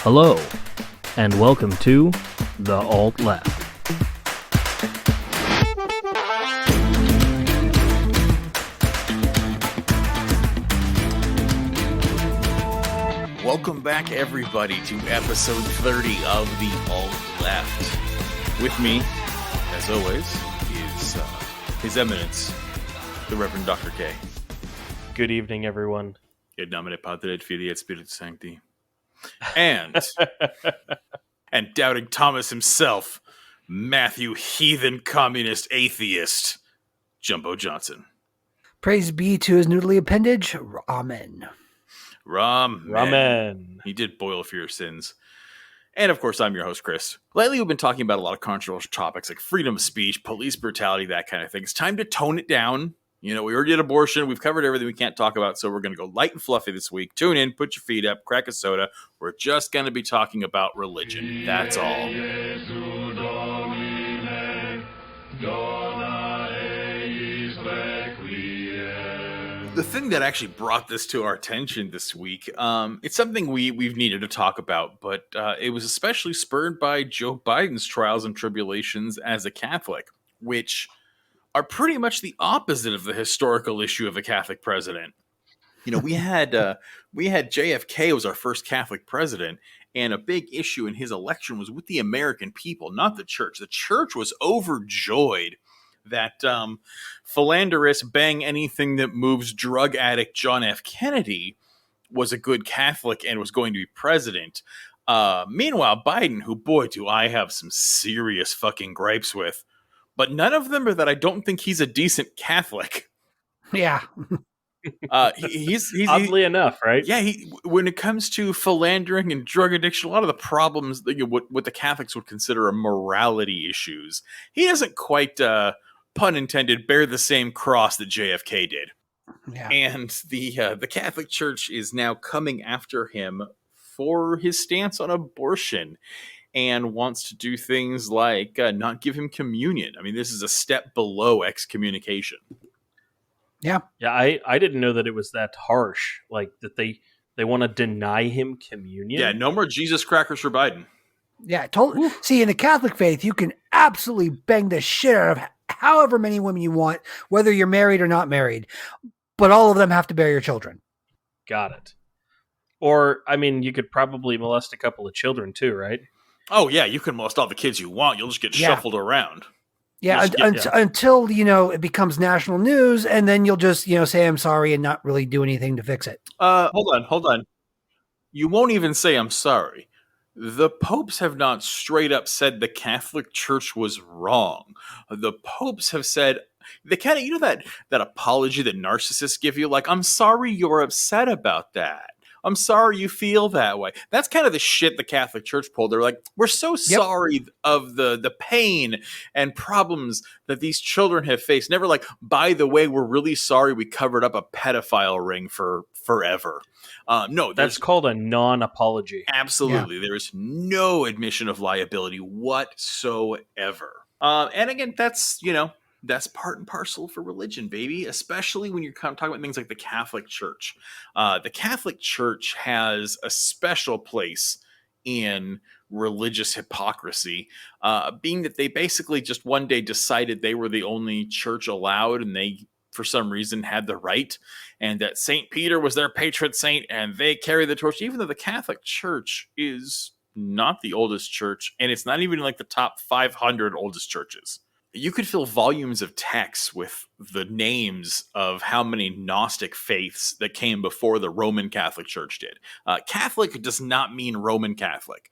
Hello, and welcome to The Alt Left. Welcome back, everybody, to episode 30 of The Alt Left. With me, as always, is His Eminence, the Reverend Dr. K. Good evening, everyone. Et nomine Patri et Filii et Spiritus Sancti. And doubting Thomas himself, Matthew Heathen Communist Atheist, Jumbo Johnson. Praise be to his noodly appendage, Ramen. Ramen. He did boil for your sins. And of course, I'm your host, Chris. Lately, we've been talking about a lot of controversial topics like freedom of speech, police brutality, that kind of thing. It's time to tone it down. You know, we already did abortion. We've covered everything we can't talk about, so we're going to go light and fluffy this week. Tune in, put your feet up, crack a soda. We're just going to be talking about religion. That's all. The thing that actually brought this to our attention this week, it's something we've needed to talk about, but it was especially spurred by Joe Biden's trials and tribulations as a Catholic, which are pretty much the opposite of the historical issue of a Catholic president. You know, we had JFK was our first Catholic president, and a big issue in his election was with the American people, not the church. The church was overjoyed that philanderous, bang anything that moves drug addict John F. Kennedy was a good Catholic and was going to be president. Meanwhile, Biden, who, boy, do I have some serious fucking gripes with, but none of them are that I don't think he's a decent Catholic. Yeah. He's Oddly enough, right? Yeah, when it comes to philandering and drug addiction, a lot of the problems that what the Catholics would consider morality issues, he doesn't quite, pun intended, bear the same cross that JFK did. Yeah. And the Catholic Church is now coming after him for his stance on abortion and wants to do things like not give him communion. I mean, this is a step below excommunication. Yeah. Yeah, I didn't know that it was that harsh. Like, that they want to deny him communion. Yeah, no more Jesus crackers for Biden. Yeah. See, in the Catholic faith, you can absolutely bang the shit out of however many women you want, whether you're married or not married, but all of them have to bear your children. Got it. Or, I mean, you could probably molest a couple of children too, right? Oh, yeah, you can molest all the kids you want. You'll just get shuffled around. Yeah, until, it becomes national news, and then you'll just, say I'm sorry and not really do anything to fix it. Hold on. You won't even say I'm sorry. The popes have not straight up said the Catholic Church was wrong. The popes have said, they kind of, that apology that narcissists give you, like, I'm sorry you're upset about that. I'm sorry you feel that way. That's kind of the shit the Catholic Church pulled. They're like, we're so sorry of the pain and problems that these children have faced. Never like, by the way, we're really sorry we covered up a pedophile ring for forever. No, that's called a non-apology. Absolutely. Yeah. There is no admission of liability whatsoever. And again, that's part and parcel for religion, baby, especially when you're talking about things like the Catholic Church. The Catholic Church has a special place in religious hypocrisy, being that they basically just one day decided they were the only church allowed, and they, for some reason, had the right, and that St. Peter was their patron saint, and they carry the torch, even though the Catholic Church is not the oldest church, and it's not even like the top 500 oldest churches. You could fill volumes of texts with the names of how many Gnostic faiths that came before the Roman Catholic Church did. Catholic does not mean Roman Catholic.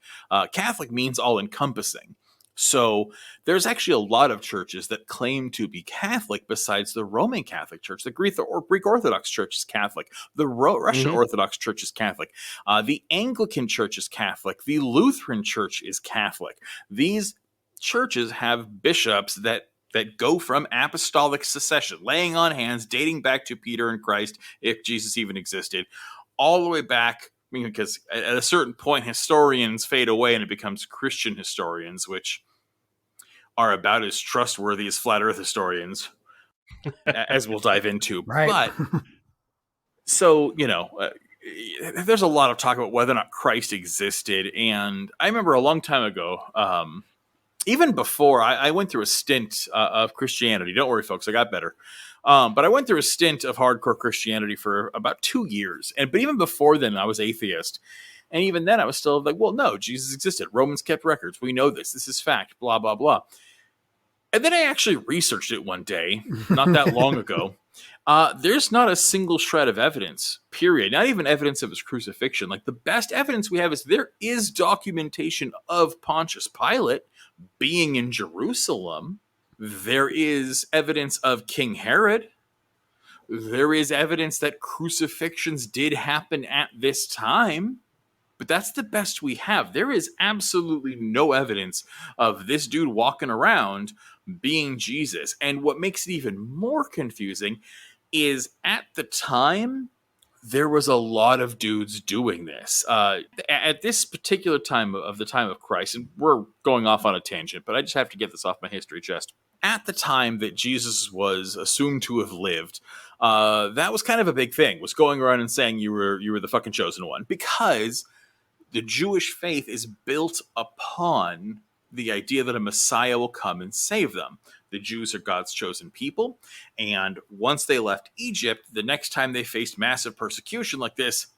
Catholic means all-encompassing. So there's actually a lot of churches that claim to be Catholic besides the Roman Catholic Church. The Greek Orthodox Church is Catholic. The Russian Orthodox Church is Catholic. The Anglican Church is Catholic. The Lutheran Church is Catholic. These churches have bishops that go from apostolic succession, laying on hands, dating back to Peter and Christ, if Jesus even existed, all the way back. I mean, because at a certain point, historians fade away and it becomes Christian historians, which are about as trustworthy as flat earth historians, as we'll dive into. Right. But so, there's a lot of talk about whether or not Christ existed. And I remember a long time ago, even before I went through a stint of Christianity. Don't worry, folks, I got better. But I went through a stint of hardcore Christianity for about 2 years. But even before then, I was atheist. And even then, I was still like, well, no, Jesus existed. Romans kept records. We know this. This is fact, blah, blah, blah. And then I actually researched it one day, not that long ago. There's not a single shred of evidence, period. Not even evidence of his crucifixion. Like, the best evidence we have is there is documentation of Pontius Pilate being in Jerusalem. There is evidence of King Herod. There is evidence that crucifixions did happen at this time. But that's the best we have. There is absolutely no evidence of this dude walking around being Jesus. And what makes it even more confusing is at the time, there was a lot of dudes doing this. At this particular time of the time of Christ, and we're going off on a tangent, but I just have to get this off my history chest. At the time that Jesus was assumed to have lived, that was kind of a big thing, was going around and saying you were the fucking chosen one, because the Jewish faith is built upon the idea that a Messiah will come and save them. The Jews are God's chosen people, and once they left Egypt, the next time they faced massive persecution like this,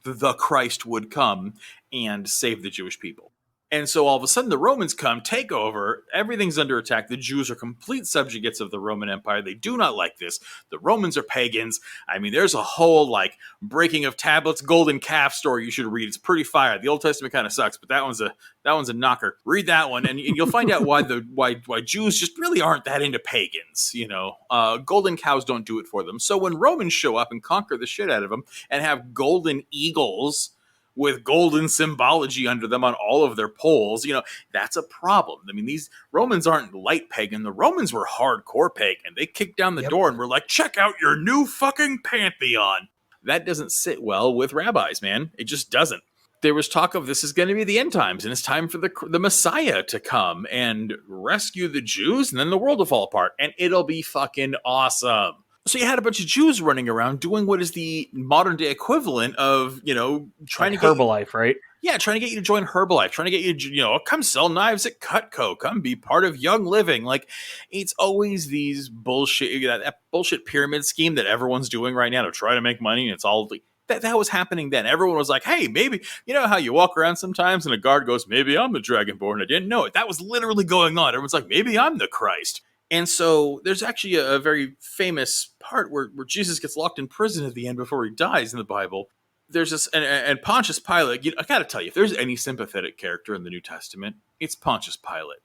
the Christ would come and save the Jewish people. And so all of a sudden the Romans come, take over, everything's under attack. The Jews are complete subjugates of the Roman Empire. They do not like this. The Romans are pagans. I mean, there's a whole breaking of tablets, golden calf story you should read. It's pretty fire. The Old Testament kind of sucks, but that one's a knocker. Read that one, and you'll find out why Jews just really aren't that into pagans. Golden cows don't do it for them. So when Romans show up and conquer the shit out of them and have golden eagles with golden symbology under them on all of their poles, that's a problem. I mean, these Romans aren't light pagan. The Romans were hardcore pagan. They kicked down the door and were like, check out your new fucking pantheon. That doesn't sit well with rabbis, man. It just doesn't. There was talk of this is going to be the end times, and it's time for the Messiah to come and rescue the Jews, and then the world will fall apart, and it'll be fucking awesome. So you had a bunch of Jews running around doing what is the modern day equivalent of, trying to get Herbalife, right? Yeah, trying to get you to join Herbalife, trying to get you, come sell knives at Cutco, come be part of Young Living. Like, it's always these bullshit, that bullshit pyramid scheme that everyone's doing right now to try to make money. And it's all that was happening then. Everyone was like, hey, maybe, how you walk around sometimes and a guard goes, maybe I'm the Dragonborn. I didn't know it. That was literally going on. Everyone's like, maybe I'm the Christ. And so there's actually a very famous part where Jesus gets locked in prison at the end before he dies in the Bible. There's this, and Pontius Pilate, I got to tell you, if there's any sympathetic character in the New Testament, it's Pontius Pilate.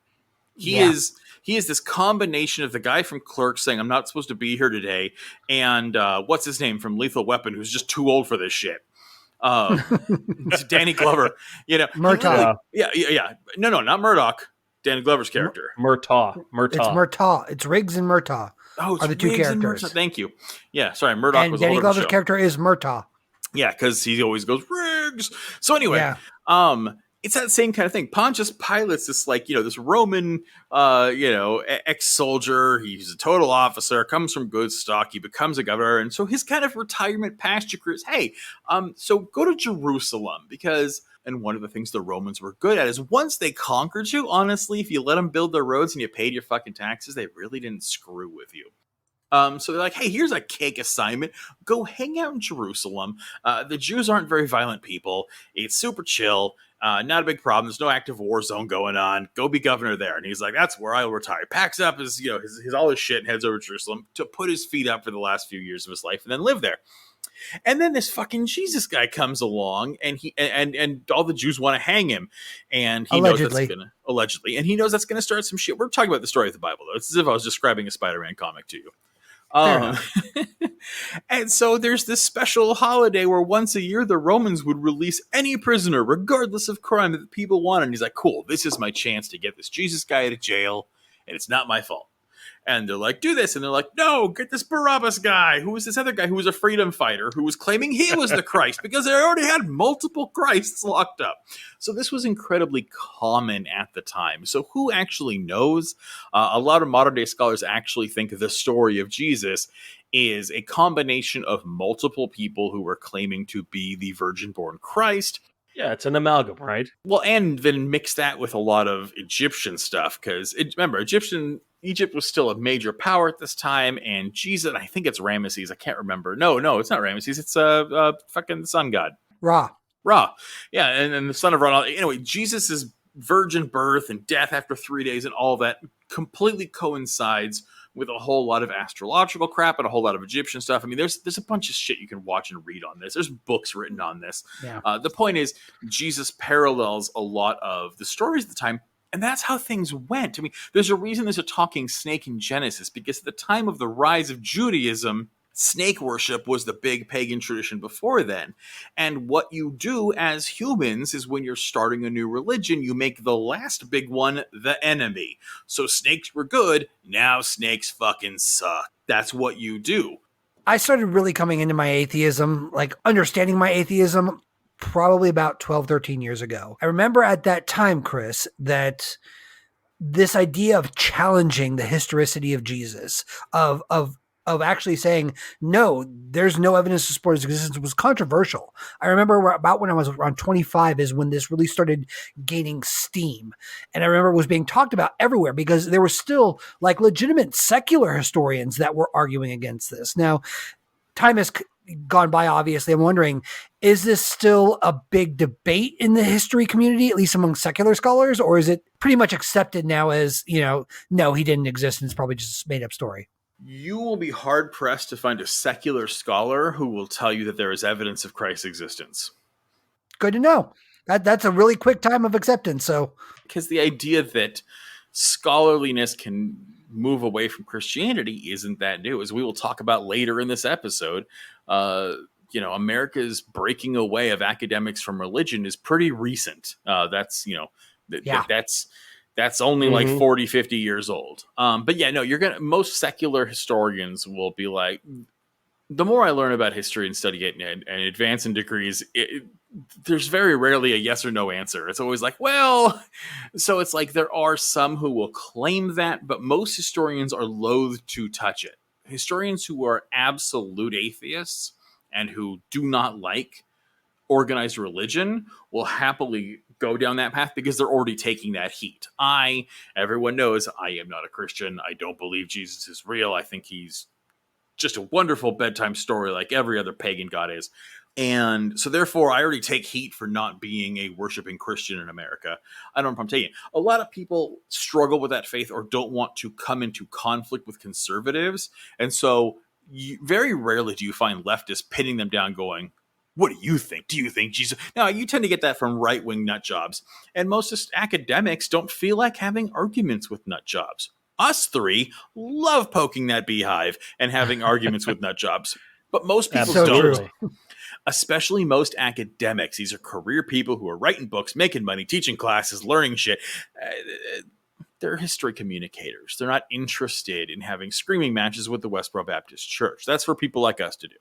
He is this combination of the guy from Clerks saying, I'm not supposed to be here today, and what's his name from Lethal Weapon, who's just too old for this shit. Danny Glover. Murtaugh. Yeah. No, not Murdoch. Danny Glover's character. Murtaugh. It's Murtaugh. It's Riggs and Murtaugh. Oh, are the two characters. Thank you. Yeah, sorry, Murdoch and was Danny Glover's character is Murtaugh. Yeah, because he always goes, Riggs. So anyway, it's that same kind of thing. Pontius Pilate's this this Roman, ex-soldier. He's a total officer, comes from good stock. He becomes a governor. And so his kind of retirement pasture is, hey, so go to Jerusalem because... And one of the things the Romans were good at is once they conquered you, honestly, if you let them build their roads and you paid your fucking taxes, they really didn't screw with you. So they're like, hey, here's a cake assignment. Go hang out in Jerusalem. The Jews aren't very violent people. It's super chill. Not a big problem. There's no active war zone going on. Go be governor there. And he's like, that's where I'll retire. Packs up his all his shit and heads over to Jerusalem to put his feet up for the last few years of his life and then live there. And then this fucking Jesus guy comes along, and he and all the Jews want to hang him, and he knows that's allegedly, and he knows that's gonna start some shit. We're talking about the story of the Bible, though. It's as if I was describing a Spider-Man comic to you. And so there's this special holiday where once a year the Romans would release any prisoner, regardless of crime, that the people wanted. And he's like, cool, this is my chance to get this Jesus guy out of jail, and it's not my fault. And they're like, do this. And they're like, no, get this Barabbas guy, who was this other guy who was a freedom fighter, who was claiming he was the Christ because they already had multiple Christs locked up. So this was incredibly common at the time. So who actually knows? A lot of modern day scholars actually think the story of Jesus is a combination of multiple people who were claiming to be the virgin-born Christ. Yeah, it's an amalgam, right? Well, and then mix that with a lot of Egyptian stuff, because remember, Egypt was still a major power at this time, and Jesus, I think it's Ramesses, I can't remember. No, it's not Ramesses, it's fucking the sun god. Ra. Yeah, and the son of Ra. Anyway, Jesus' virgin birth and death after 3 days and all that completely coincides with a whole lot of astrological crap and a whole lot of Egyptian stuff. I mean, there's a bunch of shit you can watch and read on this. There's books written on this. Yeah. The point is, Jesus parallels a lot of the stories of the time, and that's how things went. I mean, there's a reason there's a talking snake in Genesis, because at the time of the rise of Judaism, snake worship was the big pagan tradition before then. And what you do as humans is, when you're starting a new religion, you make the last big one the enemy. So snakes were good, now snakes fucking suck. That's what you do. I started really coming into my atheism, like understanding my atheism, probably about 12, 13 years ago. I remember at that time, Chris, that this idea of challenging the historicity of Jesus, of actually saying, no, there's no evidence to support his existence, was controversial. I remember about when I was around 25 is when this really started gaining steam. And I remember it was being talked about everywhere, because there were still like legitimate secular historians that were arguing against this. Now, time has gone by, obviously. I'm wondering, is this still a big debate in the history community, at least among secular scholars, or is it pretty much accepted now as, no, he didn't exist and it's probably just a made up story? You will be hard-pressed to find a secular scholar who will tell you that there is evidence of Christ's existence. Good to know. That's a really quick time of acceptance. So, because the idea that scholarliness can move away from Christianity isn't that new. As we will talk about later in this episode, America's breaking away of academics from religion is pretty recent. That's only like 40, 50 years old. But yeah, no, most secular historians will be like, the more I learn about history and study it and advance in degrees, there's very rarely a yes or no answer. It's always like, well, so it's like there are some who will claim that, but most historians are loath to touch it. Historians who are absolute atheists and who do not like organized religion will happily go down that path, because they're already taking that heat. Everyone knows I am not a Christian. I don't believe Jesus is real. I think he's just a wonderful bedtime story like every other pagan god is. And so therefore I already take heat for not being a worshiping Christian in America. I don't know if I'm taking it. A lot of people struggle with that faith or don't want to come into conflict with conservatives. And so very rarely do you find leftists pinning them down going, what do you think? Do you think Jesus? Now, you tend to get that from right-wing nut jobs. And most academics don't feel like having arguments with nut jobs. Us three love poking that beehive and having arguments with nut jobs. But most people don't. Especially most academics. These are career people who are writing books, making money, teaching classes, learning shit. They're history communicators. They're not interested in having screaming matches with the Westboro Baptist Church. That's for people like us to do.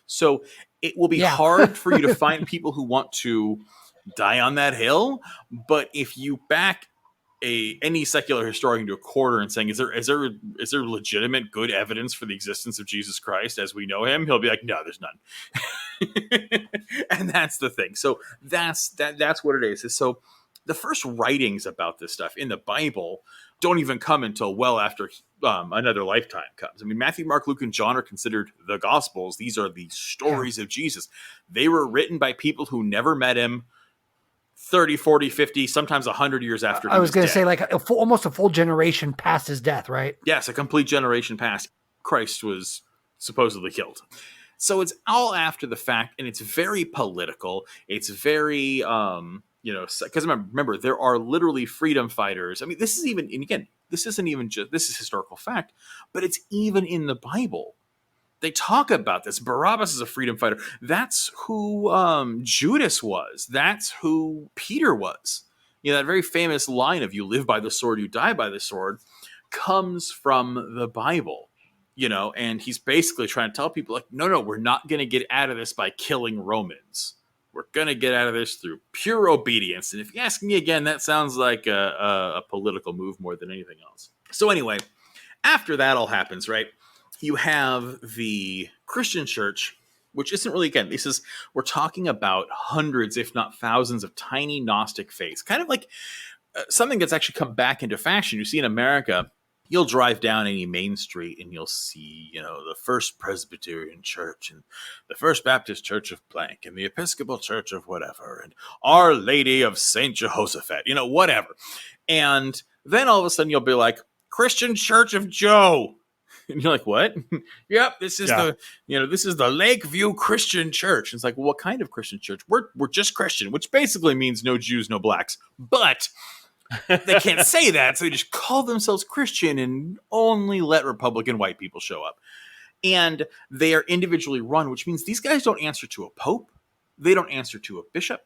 So it will be hard for you to find people who want to die on that hill. But if you back any secular historian to a quarter and saying, is there legitimate good evidence for the existence of Jesus Christ as we know him? He'll be like, no, there's none. And that's the thing. So that's what it is. So the first writings about this stuff in the Bible don't even come until well after another lifetime comes. I mean, Matthew, Mark, Luke, and John are considered the Gospels. These are the stories of Jesus. They were written by people who never met him 30, 40, 50, sometimes 100 years after he was going to say, like almost a full generation past his death, right? Yes, a complete generation past. Christ was supposedly killed. So it's all after the fact, and it's very political. It's very... because remember, there are literally freedom fighters. I mean, this is even, and again, this isn't even just, this is historical fact, but it's even in the Bible. They talk about this. Barabbas is a freedom fighter. That's who Judas was. That's who Peter was. That very famous line of "You live by the sword, you die by the sword," comes from the Bible. And he's basically trying to tell people, like, no, we're not going to get out of this by killing Romans. We're going to get out of this through pure obedience. And if you ask me again, that sounds like a political move more than anything else. So anyway, after that all happens, right? you have the Christian church, which isn't really, again, we're talking about hundreds, if not thousands, of tiny Gnostic faiths. Kind of like something that's actually come back into fashion. You see in America, you'll drive down any main street and you'll see, the First Presbyterian Church and the First Baptist Church of blank and the Episcopal Church of whatever and Our Lady of St. Jehoshaphat, whatever. And then all of a sudden you'll be like, Christian Church of Joe. And you're like, what? Yep, this is this is the Lakeview Christian Church. And it's like, well, what kind of Christian church? We're just Christian, which basically means no Jews, no blacks. But they can't say that, so they just call themselves Christian and only let Republican white people show up. And they are individually run, which means these guys don't answer to a pope. They don't answer to a bishop.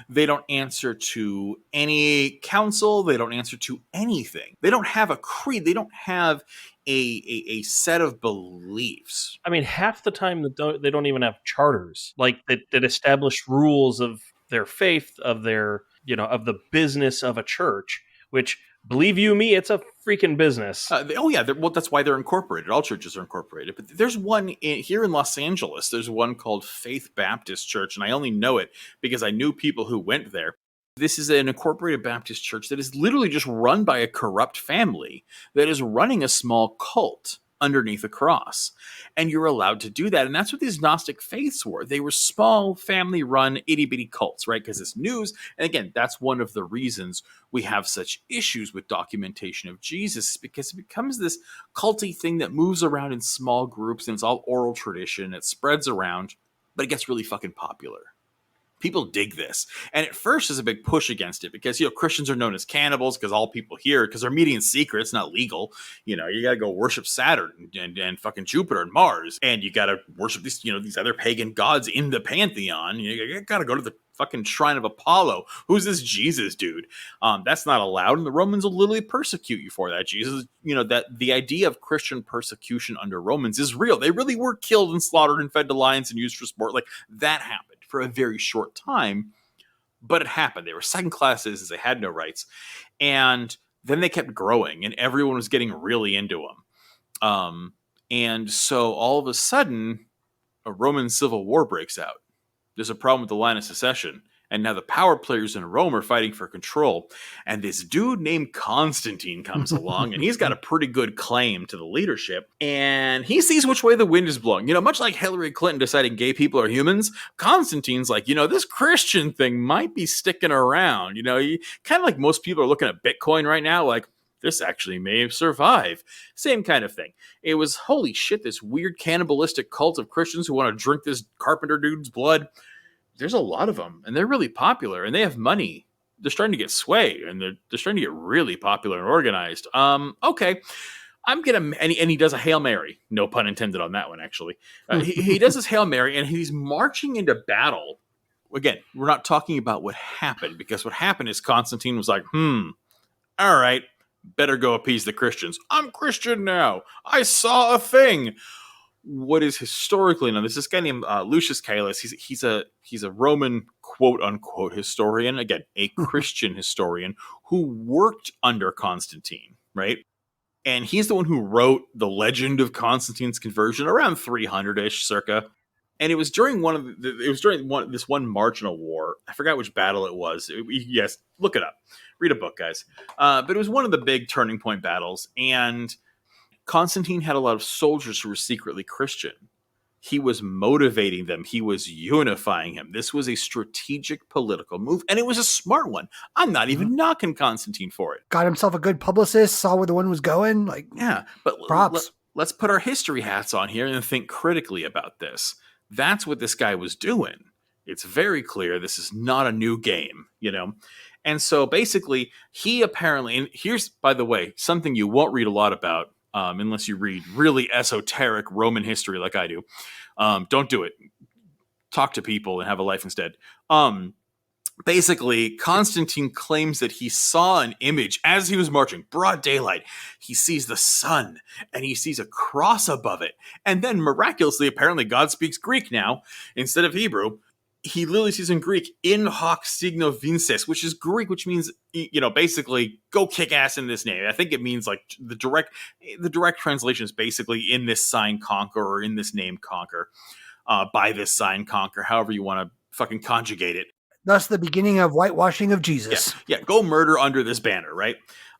They don't answer to any council. They don't answer to anything. They don't have a creed. They don't have a set of beliefs. I mean, half the time they don't even have charters that establish rules of their faith, of their of the business of a church, which, believe you me, it's a freaking business. That's why they're incorporated. All churches are incorporated. But there's one here in Los Angeles. There's one called Faith Baptist Church, and I only know it because I knew people who went there. This is an incorporated Baptist church that is literally just run by a corrupt family that is running a small cult underneath a cross. And you're allowed to do that. And that's what these Gnostic faiths were. They were small, family-run, itty-bitty cults, right? Because it's news. And again, that's one of the reasons we have such issues with documentation of Jesus, because it becomes this culty thing that moves around in small groups, and it's all oral tradition. It spreads around, but it gets really fucking popular. People dig this. And at first there's a big push against it because, Christians are known as cannibals because all people hear, because they're meeting in secret. It's not legal. You got to go worship Saturn and fucking Jupiter and Mars. And you got to worship these, these other pagan gods in the pantheon. You got to go to the fucking shrine of Apollo. Who's this Jesus dude? That's not allowed. And the Romans will literally persecute you for that. Jesus, that the idea of Christian persecution under Romans is real. They really were killed and slaughtered and fed to lions and used for sport. Like, that happened for a very short time, but it happened. They were second-class citizens. They had no rights. And then they kept growing, and everyone was getting really into them. And so all of a sudden, a Roman civil war breaks out. There's a problem with the line of succession. And now the power players in Rome are fighting for control. And this dude named Constantine comes along, and he's got a pretty good claim to the leadership. And he sees which way the wind is blowing. Much like Hillary Clinton deciding gay people are humans, Constantine's like, this Christian thing might be sticking around. Kind of like most people are looking at Bitcoin right now, like, this actually may survive. Same kind of thing. It was, holy shit, this weird cannibalistic cult of Christians who want to drink this carpenter dude's blood. There's a lot of them, and they're really popular, and they have money. They're starting to get sway, and they're starting to get really popular and organized. Okay. And he does a Hail Mary. No pun intended on that one, actually. He does his Hail Mary, and he's marching into battle. Again, we're not talking about what happened, because what happened is Constantine was like, all right, better go appease the Christians. I'm Christian now. I saw a thing. What is historically known? There's this guy named Lucius Caelus. He's a Roman quote unquote historian, again a Christian historian who worked under Constantine, right? And he's the one who wrote the legend of Constantine's conversion around 300-ish, circa. And it was during this one marginal war. I forgot which battle it was. Yes, look it up. Read a book, guys. But it was one of the big turning point battles, and Constantine had a lot of soldiers who were secretly Christian. He was motivating them. He was unifying him. This was a strategic political move, and it was a smart one. I'm not even knocking Constantine for it. Got himself a good publicist, saw where the one was going. But props. Let's put our history hats on here and think critically about this. That's what this guy was doing. It's very clear this is not a new game, And so basically, he apparently, and here's, by the way, something you won't read a lot about, unless you read really esoteric Roman history like I do. Don't do it. Talk to people and have a life instead. Basically, Constantine claims that he saw an image as he was marching, broad daylight. He sees the sun, and he sees a cross above it. And then, miraculously, apparently God speaks Greek now instead of Hebrew. he literally says in Greek, in hoc signo vinces, which is Greek, which means, basically go kick ass in this name. I think it means like the direct translation is basically in this sign conquer, or in this name conquer, by this sign conquer, however you want to fucking conjugate it. Thus the beginning of whitewashing of Jesus. Yeah, go murder under this banner, right?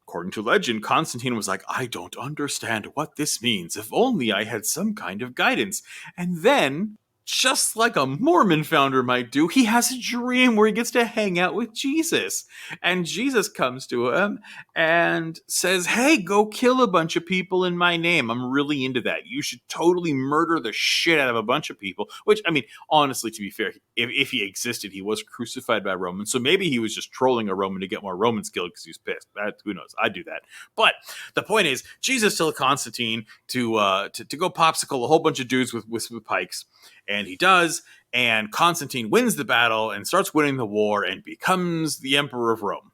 According to legend, Constantine was like, I don't understand what this means. If only I had some kind of guidance. And then, just like a Mormon founder might do, he has a dream where he gets to hang out with Jesus. And Jesus comes to him and says, hey, go kill a bunch of people in my name. I'm really into that. You should totally murder the shit out of a bunch of people. Which, I mean, honestly, to be fair, if he existed, he was crucified by Romans. So maybe he was just trolling a Roman to get more Romans killed because he was pissed. Who knows? I'd do that. But the point is, Jesus tells Constantine to go popsicle a whole bunch of dudes with pikes. And he does, and Constantine wins the battle and starts winning the war and becomes the emperor of Rome.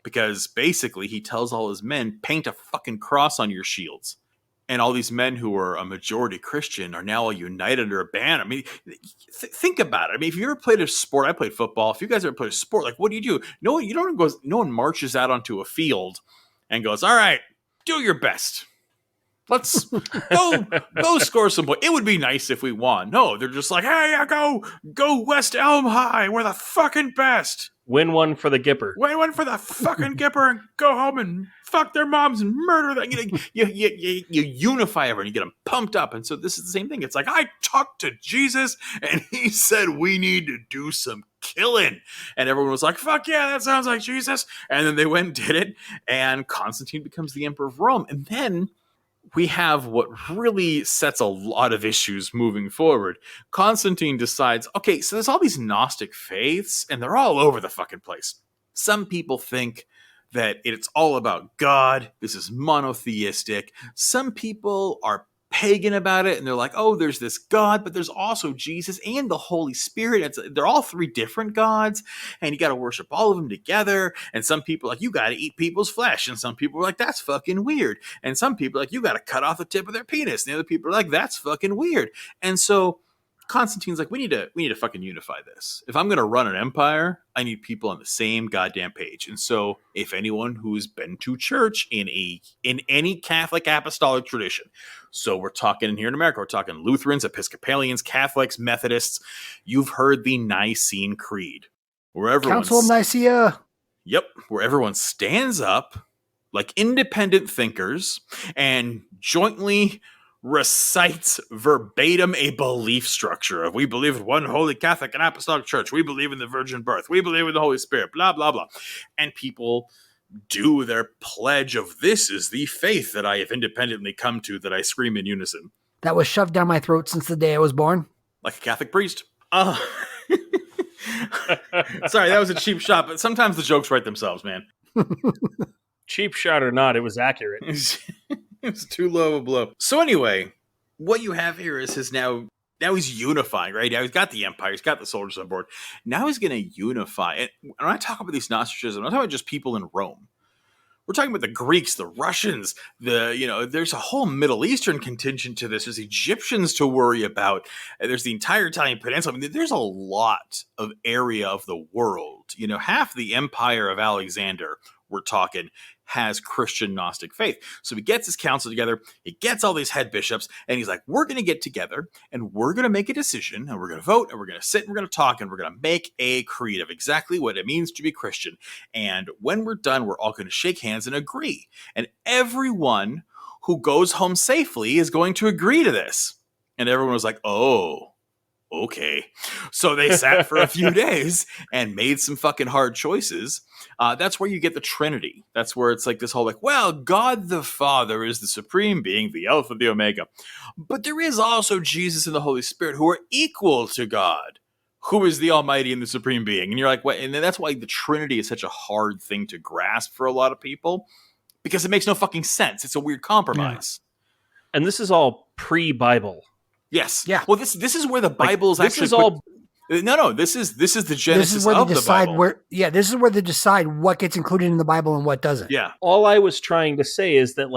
Because basically he tells all his men, paint a fucking cross on your shields. And all these men who are a majority Christian are now all united under a banner. I mean, think about it. I mean, if you ever played a sport, I played football. If you guys ever played a sport, like, what do? No one marches out onto a field and goes, all right, do your best. Let's go score some points. It would be nice if we won. No, they're just like, hey, go West Elm High. We're the fucking best. Win one for the Gipper. Win one for the fucking Gipper and go home and fuck their moms and murder them. You unify everyone. You get them pumped up. And so this is the same thing. It's like, I talked to Jesus and he said we need to do some killing. And everyone was like, fuck yeah, that sounds like Jesus. And then they went and did it. And Constantine becomes the emperor of Rome. And then we have what really sets a lot of issues moving forward. Constantine decides, okay, so there's all these Gnostic faiths, and they're all over the fucking place. Some people think that it's all about God. This is monotheistic. Some people are pagan about it, and they're like, oh, there's this God, but there's also Jesus and the Holy Spirit. They're all three different gods, and you got to worship all of them together. And some people are like, you got to eat people's flesh, and some people are like, that's fucking weird. And some people are like, you got to cut off the tip of their penis, and the other people are like, that's fucking weird. And so Constantine's like, we need to fucking unify this. If I'm going to run an empire, I need people on the same goddamn page. And so if anyone who's been to church in any Catholic apostolic tradition, so we're talking here in America, we're talking Lutherans, Episcopalians, Catholics, Methodists, you've heard the Nicene Creed. Council of Nicaea. Yep, where everyone stands up like independent thinkers and jointly recites verbatim a belief structure of, we believe in one holy Catholic and apostolic church, we believe in the virgin birth, we believe in the Holy Spirit, blah, blah, blah. And people do their pledge of, this is the faith that I have independently come to, that I scream in unison. That was shoved down my throat since the day I was born. Like a Catholic priest. Sorry, that was a cheap shot, but sometimes the jokes write themselves, man. Cheap shot or not, it was accurate. It's too low a blow. So anyway, what you have here is now he's unifying, right? Now he's got the empire, he's got the soldiers on board. Now he's going to unify. And when I talk about these Gnosticism, I'm not talking about just people in Rome. We're talking about the Greeks, the Russians, there's a whole Middle Eastern contingent to this. There's Egyptians to worry about. There's the entire Italian peninsula. I mean, there's a lot of area of the world. Half the empire of Alexander, we're talking, has Christian Gnostic faith. So he gets his council together, he gets all these head bishops, and he's like, we're going to get together, and we're going to make a decision, and we're going to vote, and we're going to sit, and we're going to talk, and we're going to make a creed of exactly what it means to be Christian. And when we're done, we're all going to shake hands and agree. And everyone who goes home safely is going to agree to this. And everyone was like, oh, okay. So they sat for a few days and made some fucking hard choices. That's where you get the Trinity. That's where it's like this whole God the Father is the supreme being, the Alpha, the Omega. But there is also Jesus and the Holy Spirit who are equal to God, who is the Almighty and the supreme being. And you're like, what? And that's why the Trinity is such a hard thing to grasp for a lot of people, because it makes no fucking sense. It's a weird compromise. Yeah. And this is all pre-Bible. Yes. Yeah. Well, this is where the Bible is this actually is all. No. This is the genesis This is where of they the decide Bible. this is where they decide what gets included in the Bible and what doesn't. Yeah. All I was trying to say is that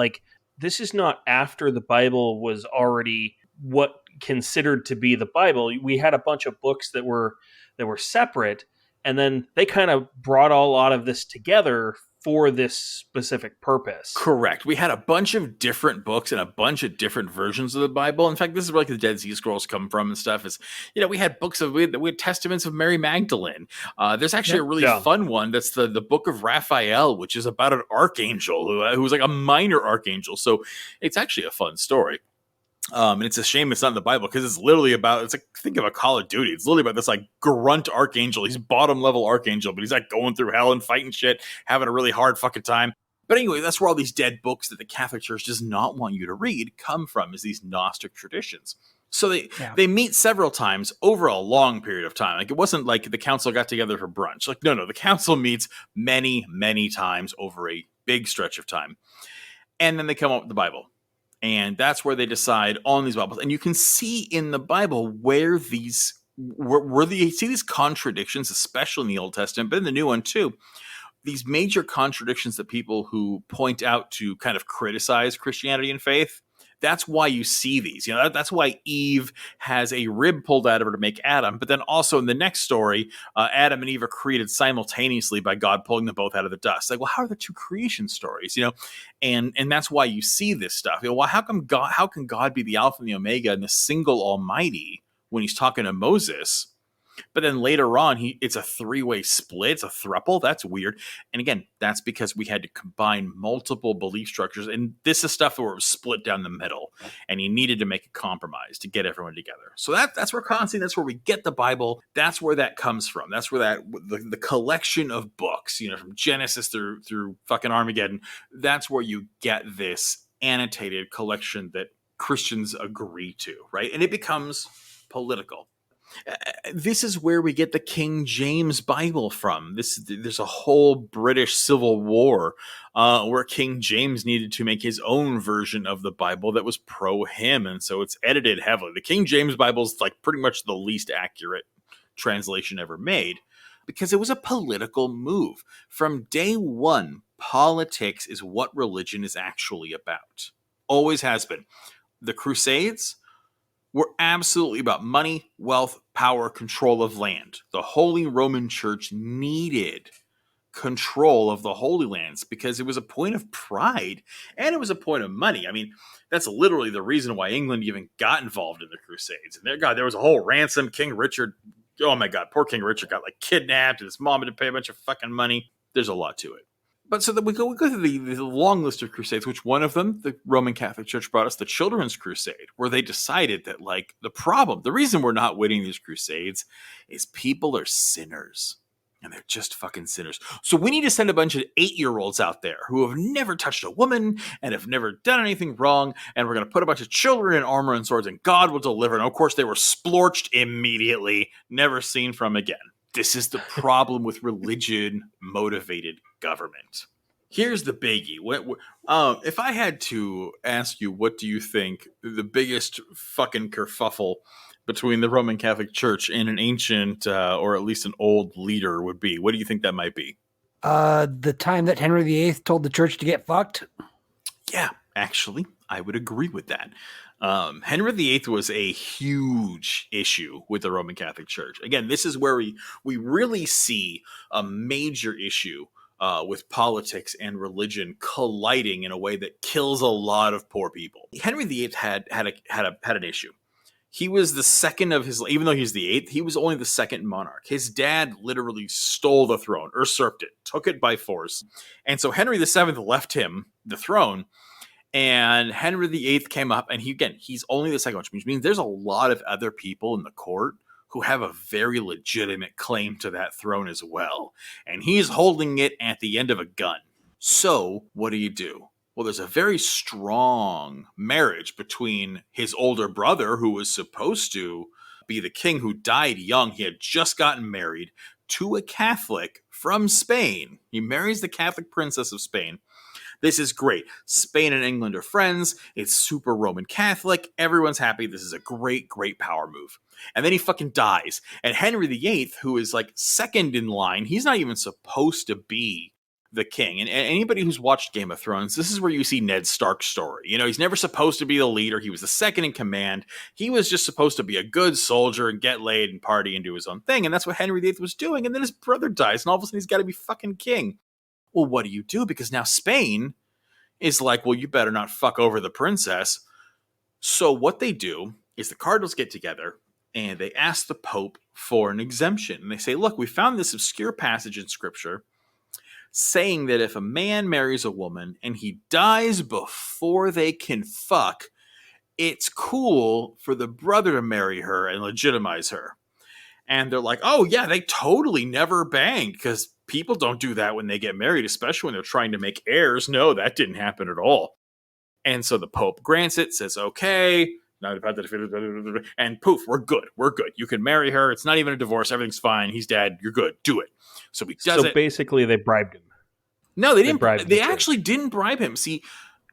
this is not after the Bible was already what considered to be the Bible. We had a bunch of books that were that were separate, and then they kind of brought a lot of this together for this specific purpose. Correct. We had a bunch of different books and a bunch of different versions of the Bible. In fact, this is where like the Dead Sea Scrolls come from and stuff. Is we had books of we had testaments of Mary Magdalene. There's actually a really fun one that's the Book of Raphael, which is about an archangel who was like a minor archangel. So it's actually a fun story. And it's a shame it's not in the Bible because it's literally about, it's like, think of a Call of Duty. It's literally about this like grunt archangel. He's bottom level archangel, but he's like going through hell and fighting shit, having a really hard fucking time. But anyway, that's where all these dead books that the Catholic Church does not want you to read come from, is these Gnostic traditions. So they meet several times over a long period of time. Like, it wasn't like the council got together for brunch. Like, no, the council meets many, many times over a big stretch of time. And then they come up with the Bible. And that's where they decide on these Bibles. And you can see in the Bible where these, you see these contradictions, especially in the Old Testament, but in the New one too. These major contradictions that people who point out to kind of criticize Christianity and faith, that's why you see these. That's why Eve has a rib pulled out of her to make Adam. But then also in the next story, Adam and Eve are created simultaneously by God pulling them both out of the dust. Like, well, how are the two creation stories? And that's why you see this stuff. Well, how can God be the Alpha and the Omega and the single Almighty when he's talking to Moses? But then later on, it's a three-way split. It's a thruple. That's weird. And again, that's because we had to combine multiple belief structures. And this is stuff where it was split down the middle. And he needed to make a compromise to get everyone together. So that's where Constantine, that's where we get the Bible. That's where that comes from. That's where the collection of books, from Genesis through fucking Armageddon, that's where you get this annotated collection that Christians agree to, right? And it becomes political. This is where we get the King James Bible from. There's a whole British Civil War where King James needed to make his own version of the Bible that was pro him, and so it's edited heavily. The King James Bible is like pretty much the least accurate translation ever made because it was a political move. From day one, politics is what religion is actually about. Always has been. The Crusades were absolutely about money, wealth, power, control of land. The Holy Roman Church needed control of the Holy Lands because it was a point of pride and it was a point of money. I mean, that's literally the reason why England even got involved in the Crusades. And there was a whole ransom. King Richard, oh my God, poor King Richard got like kidnapped and his mom had to pay a bunch of fucking money. There's a lot to it. But so that we go through the long list of crusades, which one of them, the Roman Catholic Church brought us the Children's Crusade, where they decided that like the reason we're not winning these crusades is people are sinners and they're just fucking sinners. So we need to send a bunch of 8-year-olds out there who have never touched a woman and have never done anything wrong. And we're going to put a bunch of children in armor and swords and God will deliver. And of course they were splorched immediately, never seen from again. This is the problem with religion-motivated government. Here's the biggie. If I had to ask you, what do you think the biggest fucking kerfuffle between the Roman Catholic Church and an ancient, or at least an old leader would be? What do you think that might be? The time that Henry VIII told the church to get fucked? Yeah, actually, I would agree with that. Henry VIII was a huge issue with the Roman Catholic Church. Again, this is where we really see a major issue with politics and religion colliding in a way that kills a lot of poor people. Henry VIII had an issue. He was the second of his, even though he's the eighth, he was only the second monarch. His dad literally stole the throne, usurped it, took it by force. And so Henry VII left him the throne. And Henry VIII came up, and he's only the second one, which means there's a lot of other people in the court who have a very legitimate claim to that throne as well. And he's holding it at the end of a gun. So what do? Well, there's a very strong marriage between his older brother, who was supposed to be the king, who died young. He had just gotten married to a Catholic from Spain. He marries the Catholic princess of Spain. This is great. Spain and England are friends. It's super Roman Catholic. Everyone's happy. This is a great, great power move. And then he fucking dies. And Henry VIII, who is like second in line, he's not even supposed to be the king. And anybody who's watched Game of Thrones, this is where you see Ned Stark's story. He's never supposed to be the leader. He was the second in command. He was just supposed to be a good soldier and get laid and party and do his own thing. And that's what Henry VIII was doing. And then his brother dies, and all of a sudden he's got to be fucking king. Well, what do you do? Because now Spain is like, well, you better not fuck over the princess. So what they do is the cardinals get together and they ask the Pope for an exemption. And they say, look, we found this obscure passage in Scripture saying that if a man marries a woman and he dies before they can fuck, it's cool for the brother to marry her and legitimize her. And they're like, oh, yeah, they totally never banged because people don't do that when they get married, especially when they're trying to make heirs. No, that didn't happen at all. And so the Pope grants it, says, okay, and poof, we're good. We're good. You can marry her. It's not even a divorce. Everything's fine. He's dead. You're good. Do it. So he does it. So basically they bribed him. No, they didn't. They actually didn't bribe him. See,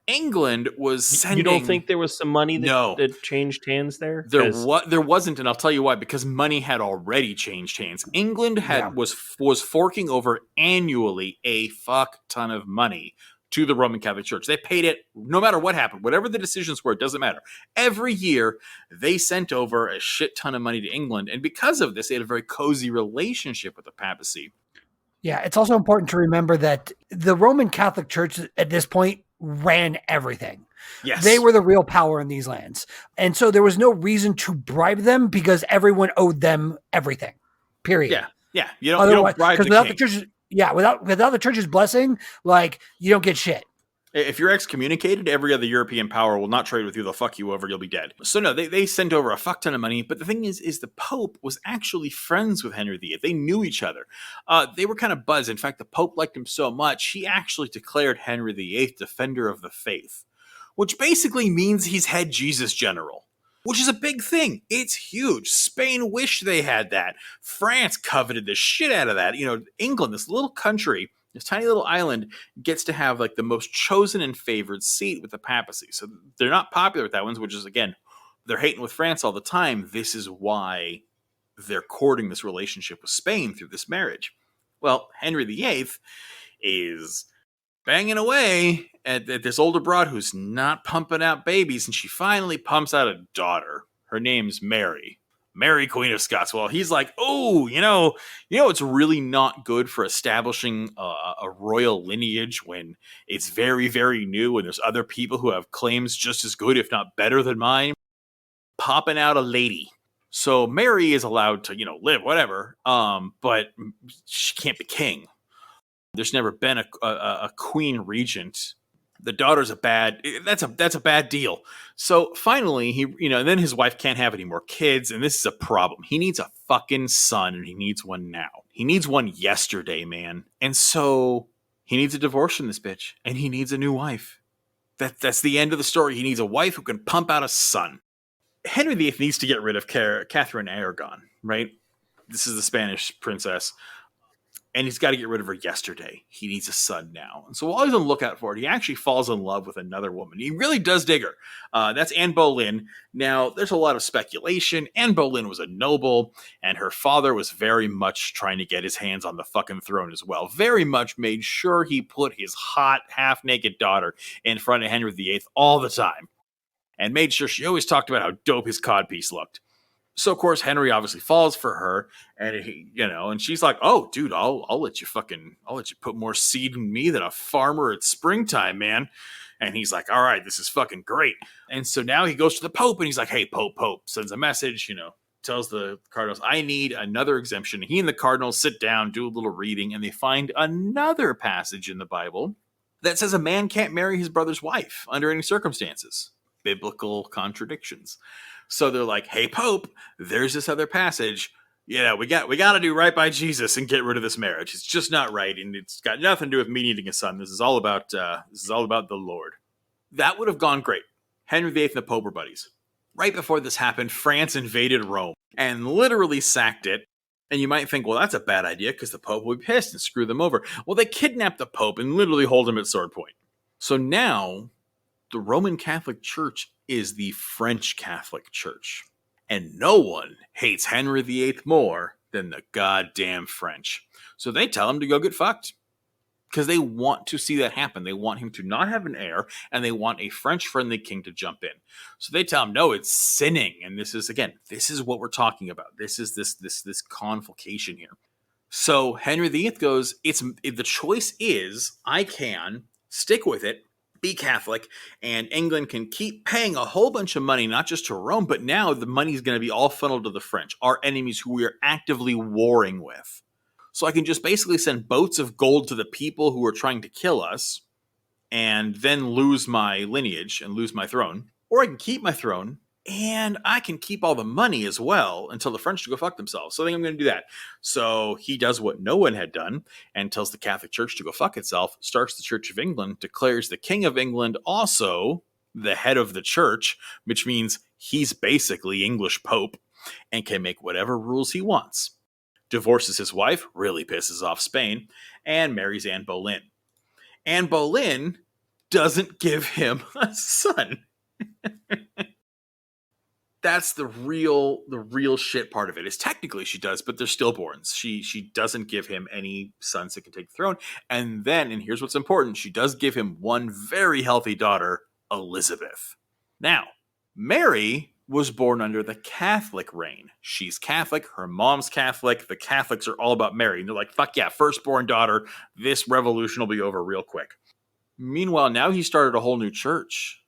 England was sending... You don't think there was some money that changed hands there? There wasn't, and I'll tell you why. Because money had already changed hands. England was forking over annually a fuck ton of money to the Roman Catholic Church. They paid it no matter what happened. Whatever the decisions were, it doesn't matter. Every year, they sent over a shit ton of money to England. And because of this, they had a very cozy relationship with the papacy. Yeah, it's also important to remember that the Roman Catholic Church at this point ran everything. Yes. They were the real power in these lands. And so there was no reason to bribe them because everyone owed them everything. Period. Yeah. You don't bribe the without king. the church's, without the church's blessing, you don't get shit. If you're excommunicated, every other European power will not trade with you. They'll fuck you over. You'll be dead. So no, they sent over a fuck ton of money. But the thing is the Pope was actually friends with Henry VIII. They knew each other. They were kind of buds. In fact, the Pope liked him so much, he actually declared Henry VIII defender of the faith, which basically means he's head Jesus general, which is a big thing. It's huge. Spain wished they had that. France coveted the shit out of that. England, this little country, this tiny little island, gets to have the most chosen and favored seat with the papacy. So they're not popular with that one, which is, again, they're hating with France all the time. This is why they're courting this relationship with Spain through this marriage. Well, Henry VIII is banging away at this older broad who's not pumping out babies, and she finally pumps out a daughter. Her name's Mary, Queen of Scots. Well, he's like, oh, it's really not good for establishing a royal lineage when it's very, very new and there's other people who have claims just as good, if not better than mine. Popping out a lady. So Mary is allowed to, live, whatever, but she can't be king. There's never been a queen regent. The daughter's that's a bad deal. So finally, then his wife can't have any more kids, and this is a problem. He needs a fucking son, and he needs one now. He needs one yesterday, man. And so he needs a divorce from this bitch, and he needs a new wife. That's the end of the story. He needs a wife who can pump out a son. Henry VIII needs to get rid of Catherine Aragon, right? This is the Spanish princess. And he's got to get rid of her yesterday. He needs a son now. And so while he's on the lookout for it, he actually falls in love with another woman. He really does dig her. That's Anne Boleyn. Now, there's a lot of speculation. Anne Boleyn was a noble, and her father was very much trying to get his hands on the fucking throne as well. Very much made sure he put his hot, half-naked daughter in front of Henry VIII all the time. And made sure she always talked about how dope his codpiece looked. So, of course, Henry obviously falls for her, and and she's like, "Oh, dude, I'll let you put more seed in me than a farmer at springtime, man." And he's like, "All right, this is fucking great." And so now he goes to the Pope, and he's like, "Hey, Pope," sends a message, tells the cardinals, "I need another exemption." He and the cardinals sit down, do a little reading, and they find another passage in the Bible that says a man can't marry his brother's wife under any circumstances. Biblical contradictions. So they're like, "Hey, Pope, there's this other passage. We got to do right by Jesus and get rid of this marriage. It's just not right, and it's got nothing to do with me needing a son. This is all about the Lord." That would have gone great. Henry VIII and the Pope were buddies. Right before this happened, France invaded Rome and literally sacked it. And you might think, well, that's a bad idea because the Pope would be pissed and screw them over. Well, they kidnapped the Pope and literally hold him at sword point. So now the Roman Catholic Church is the French Catholic Church. And no one hates Henry VIII more than the goddamn French. So they tell him to go get fucked. because they want to see that happen. They want him to not have an heir, and they want a French-friendly king to jump in. So they tell him, no, it's sinning. And this is, again, this is what we're talking about. This is this confliction here. So Henry VIII goes, the choice is I can stick with it, be Catholic, and England can keep paying a whole bunch of money, not just to Rome, but now the money is going to be all funneled to the French, our enemies who we are actively warring with. So I can just basically send boats of gold to the people who are trying to kill us and then lose my lineage and lose my throne. Or I can keep my throne and I can keep all the money as well until the French go fuck themselves. So I think I'm going to do that. So he does what no one had done and tells the Catholic Church to go fuck itself, starts the Church of England, declares the King of England also the head of the church, which means he's basically English Pope and can make whatever rules he wants. Divorces his wife, really pisses off Spain, and marries Anne Boleyn. Anne Boleyn doesn't give him a son. That's the real shit part of it. Is technically she does, but they're stillborns. She doesn't give him any sons that can take the throne. And then, and here's what's important, she does give him one very healthy daughter, Elizabeth. Now, Mary was born under the Catholic reign. She's Catholic, her mom's Catholic, the Catholics are all about Mary. And they're like, fuck yeah, firstborn daughter, this revolution will be over real quick. Meanwhile, now he started a whole new church.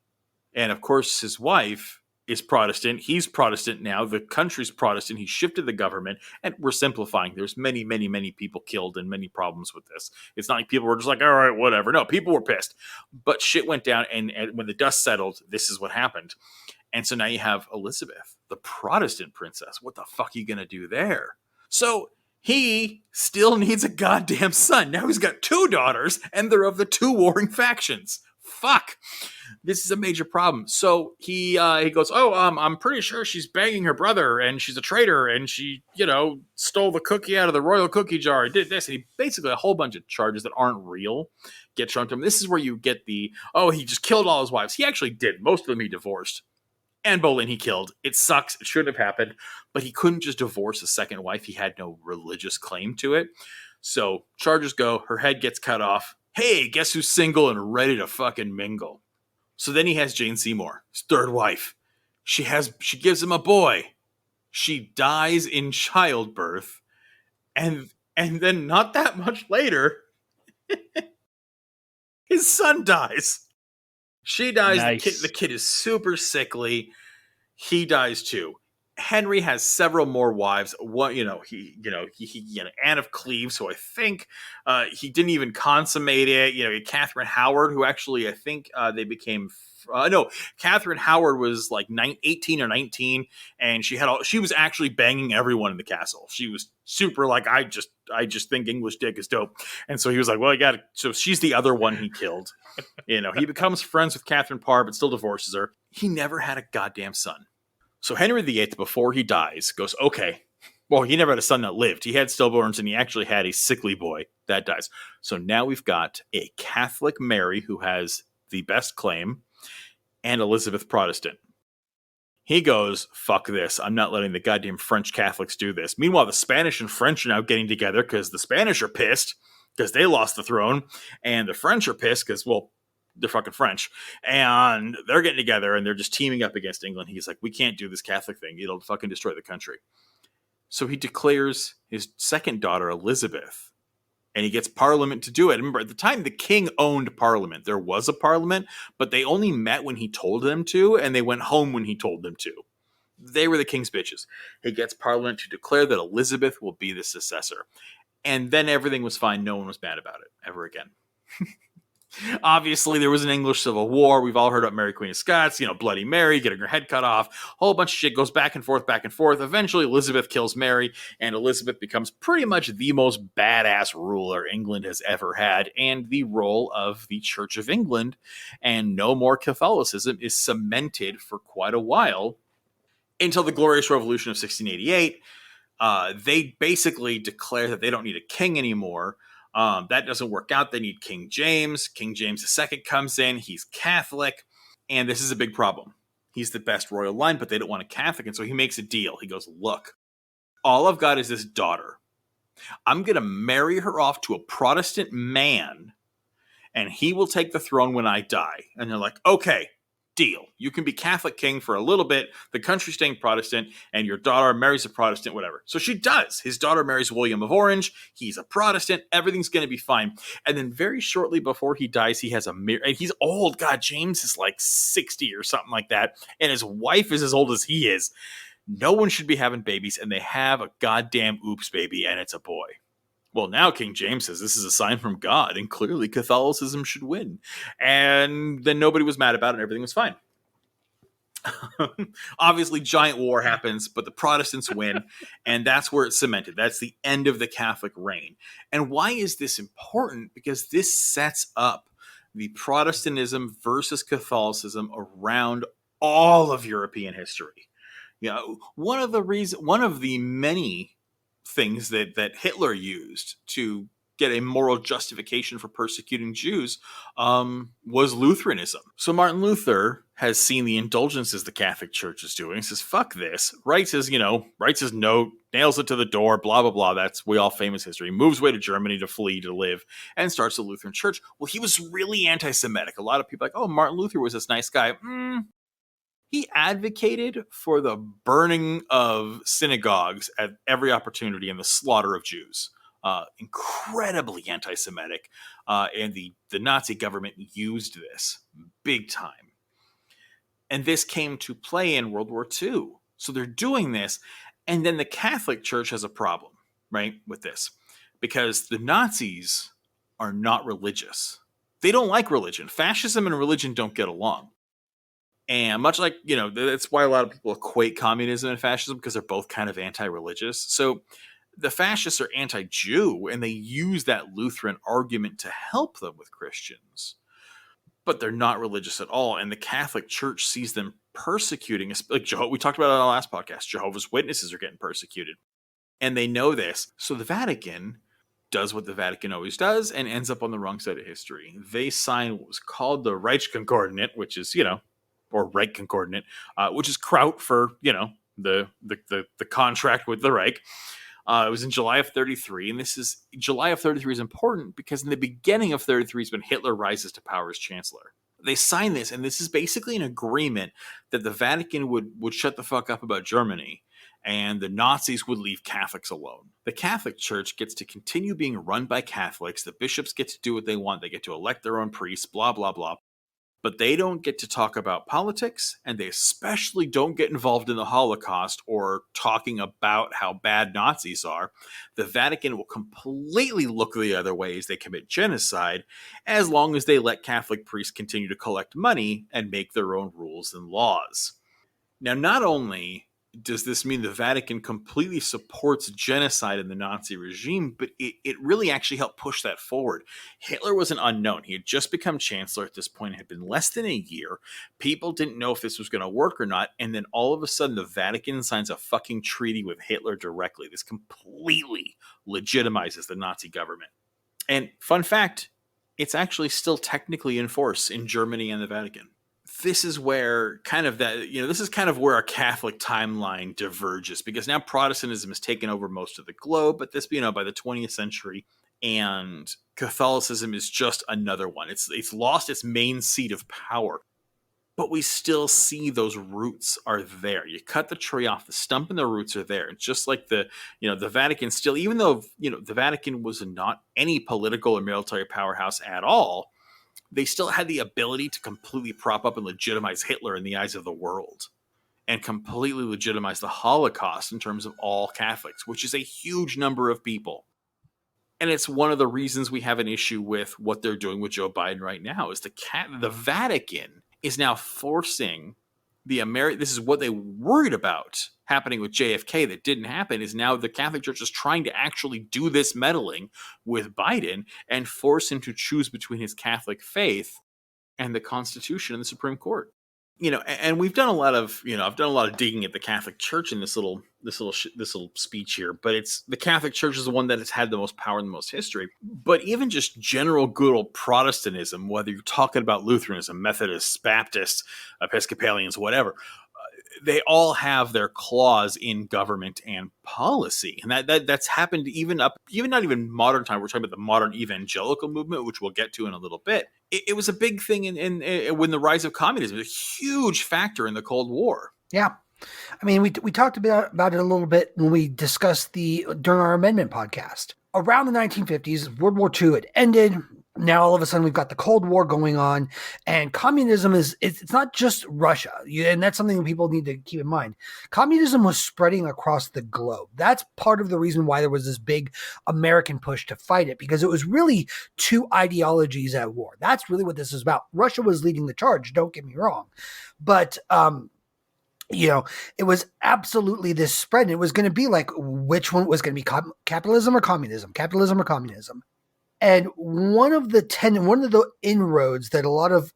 And of course, his wife is Protestant. He's Protestant now. The country's Protestant. He shifted the government. And we're simplifying. There's many, many, many people killed and many problems with this. It's not like people were just like, all right, whatever. No, people were pissed. But shit went down. And when the dust settled, this is what happened. And so now you have Elizabeth, the Protestant princess. What the fuck are you going to do there? So he still needs a goddamn son. Now he's got two daughters, and they're of the two warring factions. Fuck. This is a major problem. So he goes, I'm pretty sure she's banging her brother, and she's a traitor, and she, stole the cookie out of the royal cookie jar, and did this. And he basically a whole bunch of charges that aren't real get shown to him. This is where you get he just killed all his wives. He actually did. Most of them he divorced. Anne Boleyn he killed. It sucks. It shouldn't have happened. But he couldn't just divorce a second wife. He had no religious claim to it. So charges go. Her head gets cut off. Hey, guess who's single and ready to fucking mingle? So then he has Jane Seymour, his third wife. She gives him a boy. She dies in childbirth. And then not that much later, his son dies. She dies. Nice. The kid is super sickly. He dies too. Henry has several more wives. One, he Anne of Cleves, who I think he didn't even consummate it. Catherine Howard, who actually I think they became. Catherine Howard was like 18 or 19, and she was actually banging everyone in the castle. She was super like, I just think English dick is dope. And so he was like, well, so she's the other one he killed. He becomes friends with Catherine Parr, but still divorces her. He never had a goddamn son. So Henry VIII, before he dies, goes, okay, well, he never had a son that lived. He had stillborns, and he actually had a sickly boy that dies. So now we've got a Catholic Mary who has the best claim, and Elizabeth Protestant. He goes, fuck this. I'm not letting the goddamn French Catholics do this. Meanwhile, the Spanish and French are now getting together because the Spanish are pissed because they lost the throne, and the French are pissed because, well, they're fucking French, and they're getting together, and they're just teaming up against England. He's like, we can't do this Catholic thing. It'll fucking destroy the country. So he declares his second daughter, Elizabeth, and he gets Parliament to do it. Remember, at the time, the king owned Parliament. There was a Parliament, but they only met when he told them to, and they went home when he told them to. They were the king's bitches. He gets Parliament to declare that Elizabeth will be the successor. And then everything was fine. No one was mad about it ever again. Obviously, there was an English Civil War. We've all heard about Mary Queen of Scots, Bloody Mary, getting her head cut off. A whole bunch of shit goes back and forth, back and forth. Eventually, Elizabeth kills Mary, and Elizabeth becomes pretty much the most badass ruler England has ever had, and the role of the Church of England, and no more Catholicism, is cemented for quite a while until the Glorious Revolution of 1688. They basically declare that they don't need a king anymore. That doesn't work out. They need King James. King James II comes in. He's Catholic. And this is a big problem. He's the best royal line, but they don't want a Catholic. And so he makes a deal. He goes, look, all I've got is this daughter. I'm going to marry her off to a Protestant man, and he will take the throne when I die. And they're like, okay, deal. You can be Catholic king for a little bit, the country's staying Protestant, and your daughter marries a Protestant, whatever. So she does. His daughter marries William of Orange. He's a Protestant. Everything's going to be fine. And then very shortly before he dies, he has and he's old. God, James is like 60 or something like that. And his wife is as old as he is. No one should be having babies, and they have a goddamn oops baby, and it's a boy. Well, now King James says this is a sign from God, and clearly Catholicism should win. And then nobody was mad about it, and everything was fine. Obviously, giant war happens, but the Protestants win, and that's where it's cemented. That's the end of the Catholic reign. And why is this important? Because this sets up the Protestantism versus Catholicism around all of European history. You know, one of the many things that Hitler used to get a moral justification for persecuting Jews was Lutheranism. So Martin Luther has seen the indulgences the Catholic Church is doing, says, fuck this, writes his note, nails it to the door, blah, blah, blah. That's we all famous history. Moves away to Germany to flee, to live, and starts the Lutheran Church. Well, he was really anti-Semitic. A lot of people are like, oh, Martin Luther was this nice guy. He advocated for the burning of synagogues at every opportunity and the slaughter of Jews. Incredibly anti-Semitic. And the Nazi government used this big time. And this came to play in World War II. So they're doing this. And then the Catholic Church has a problem, right, with this. Because the Nazis are not religious. They don't like religion. Fascism and religion don't get along. And much like, that's why a lot of people equate communism and fascism, because they're both kind of anti-religious. So the fascists are anti-Jew, and they use that Lutheran argument to help them with Christians. But they're not religious at all. And the Catholic Church sees them persecuting, like we talked about it on our last podcast, Jehovah's Witnesses are getting persecuted. And they know this. So the Vatican does what the Vatican always does and ends up on the wrong side of history. They sign what was called the Reichskonkordat, which is, or Reich Concordant, which is Kraut for, the contract with the Reich. It was in July of 33, and July of 33 is important because in the beginning of 33 is when Hitler rises to power as chancellor. They sign this, and this is basically an agreement that the Vatican would shut the fuck up about Germany, and the Nazis would leave Catholics alone. The Catholic Church gets to continue being run by Catholics. The bishops get to do what they want. They get to elect their own priests, blah, blah, blah. But they don't get to talk about politics, and they especially don't get involved in the Holocaust or talking about how bad Nazis are. The Vatican will completely look the other way as they commit genocide, as long as they let Catholic priests continue to collect money and make their own rules and laws. Now, not only does this mean the Vatican completely supports genocide in the Nazi regime, but it really actually helped push that forward. Hitler was an unknown. He had just become chancellor at this point. It had been less than a year. People didn't know if this was going to work or not. And then all of a sudden, the Vatican signs a fucking treaty with Hitler directly. This completely legitimizes the Nazi government. And fun fact, it's actually still technically in force in Germany and the Vatican. This is where this is kind of where our Catholic timeline diverges, because now Protestantism has taken over most of the globe, but this, by the 20th century, and Catholicism is just another one. It's lost its main seat of power, but we still see those roots are there. You cut the tree off, the stump and the roots are there. It's just like the Vatican still, even though, the Vatican was not any political or military powerhouse at all, they still had the ability to completely prop up and legitimize Hitler in the eyes of the world and completely legitimize the Holocaust in terms of all Catholics, which is a huge number of people. And it's one of the reasons we have an issue with what they're doing with Joe Biden right now is the Vatican is now forcing this is what they worried about happening with JFK that didn't happen, is now the Catholic Church is trying to actually do this meddling with Biden and force him to choose between his Catholic faith and the Constitution and the Supreme Court. And we've done a lot of, I've done a lot of digging at the Catholic Church in this little speech here, but it's the Catholic Church is the one that has had the most power and the most history. But even just general good old Protestantism, whether you're talking about Lutheranism, Methodists, Baptists, Episcopalians, whatever, they all have their claws in government and policy, and that's happened even not even modern time. We're talking about the modern evangelical movement, which we'll get to in a little bit. It was a big thing in when the rise of communism was a huge factor in the Cold War. Yeah. I mean, we talked about it a little bit when we discussed during our amendment podcast. Around the 1950s, World War II had ended. Now, all of a sudden, we've got the Cold War going on, and communism it's not just Russia. And that's something people need to keep in mind. Communism was spreading across the globe. That's part of the reason why there was this big American push to fight it, because it was really two ideologies at war. That's really what this is about. Russia was leading the charge, don't get me wrong. But, it was absolutely this spread. It was going to be like, which one was going to be capitalism or communism? Capitalism or communism? And one of the inroads that a lot of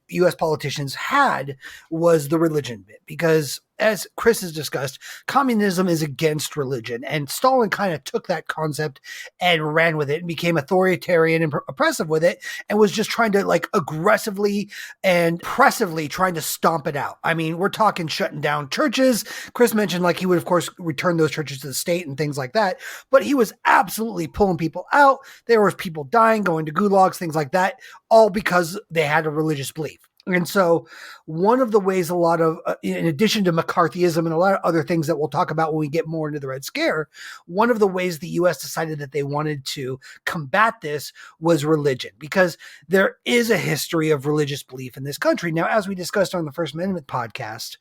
U.S. politicians had was the religion bit, because as Chris has discussed, communism is against religion, and Stalin kind of took that concept and ran with it and became authoritarian and oppressive with it, and was just trying to aggressively and pressively trying to stomp it out. I mean, we're talking shutting down churches. Chris mentioned he would of course return those churches to the state and things like that, but he was absolutely pulling people out. There was people dying, going to gulags, things like that, all because they had a religious belief. And so one of the ways in addition to McCarthyism and a lot of other things that we'll talk about when we get more into the Red Scare, one of the ways the U.S. decided that they wanted to combat this was religion, because there is a history of religious belief in this country. Now, as we discussed on the First Amendment podcast,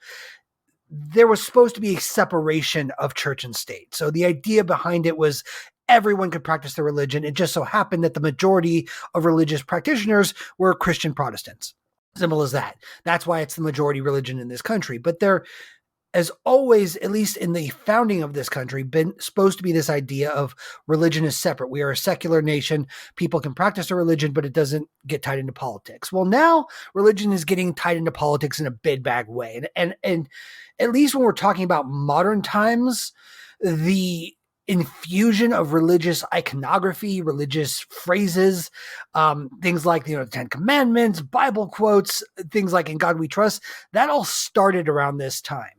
there was supposed to be a separation of church and state. So the idea behind it was everyone could practice their religion. It just so happened that the majority of religious practitioners were Christian Protestants. Simple as that. That's why it's the majority religion in this country. But there has always, at least in the founding of this country, been supposed to be this idea of religion is separate. We are a secular nation. People can practice their religion, but it doesn't get tied into politics. Well, now religion is getting tied into politics in a big bag way. And at least when we're talking about modern times, the infusion of religious iconography, religious phrases, things like the Ten Commandments, Bible quotes, things like "In God We Trust," that all started around this time.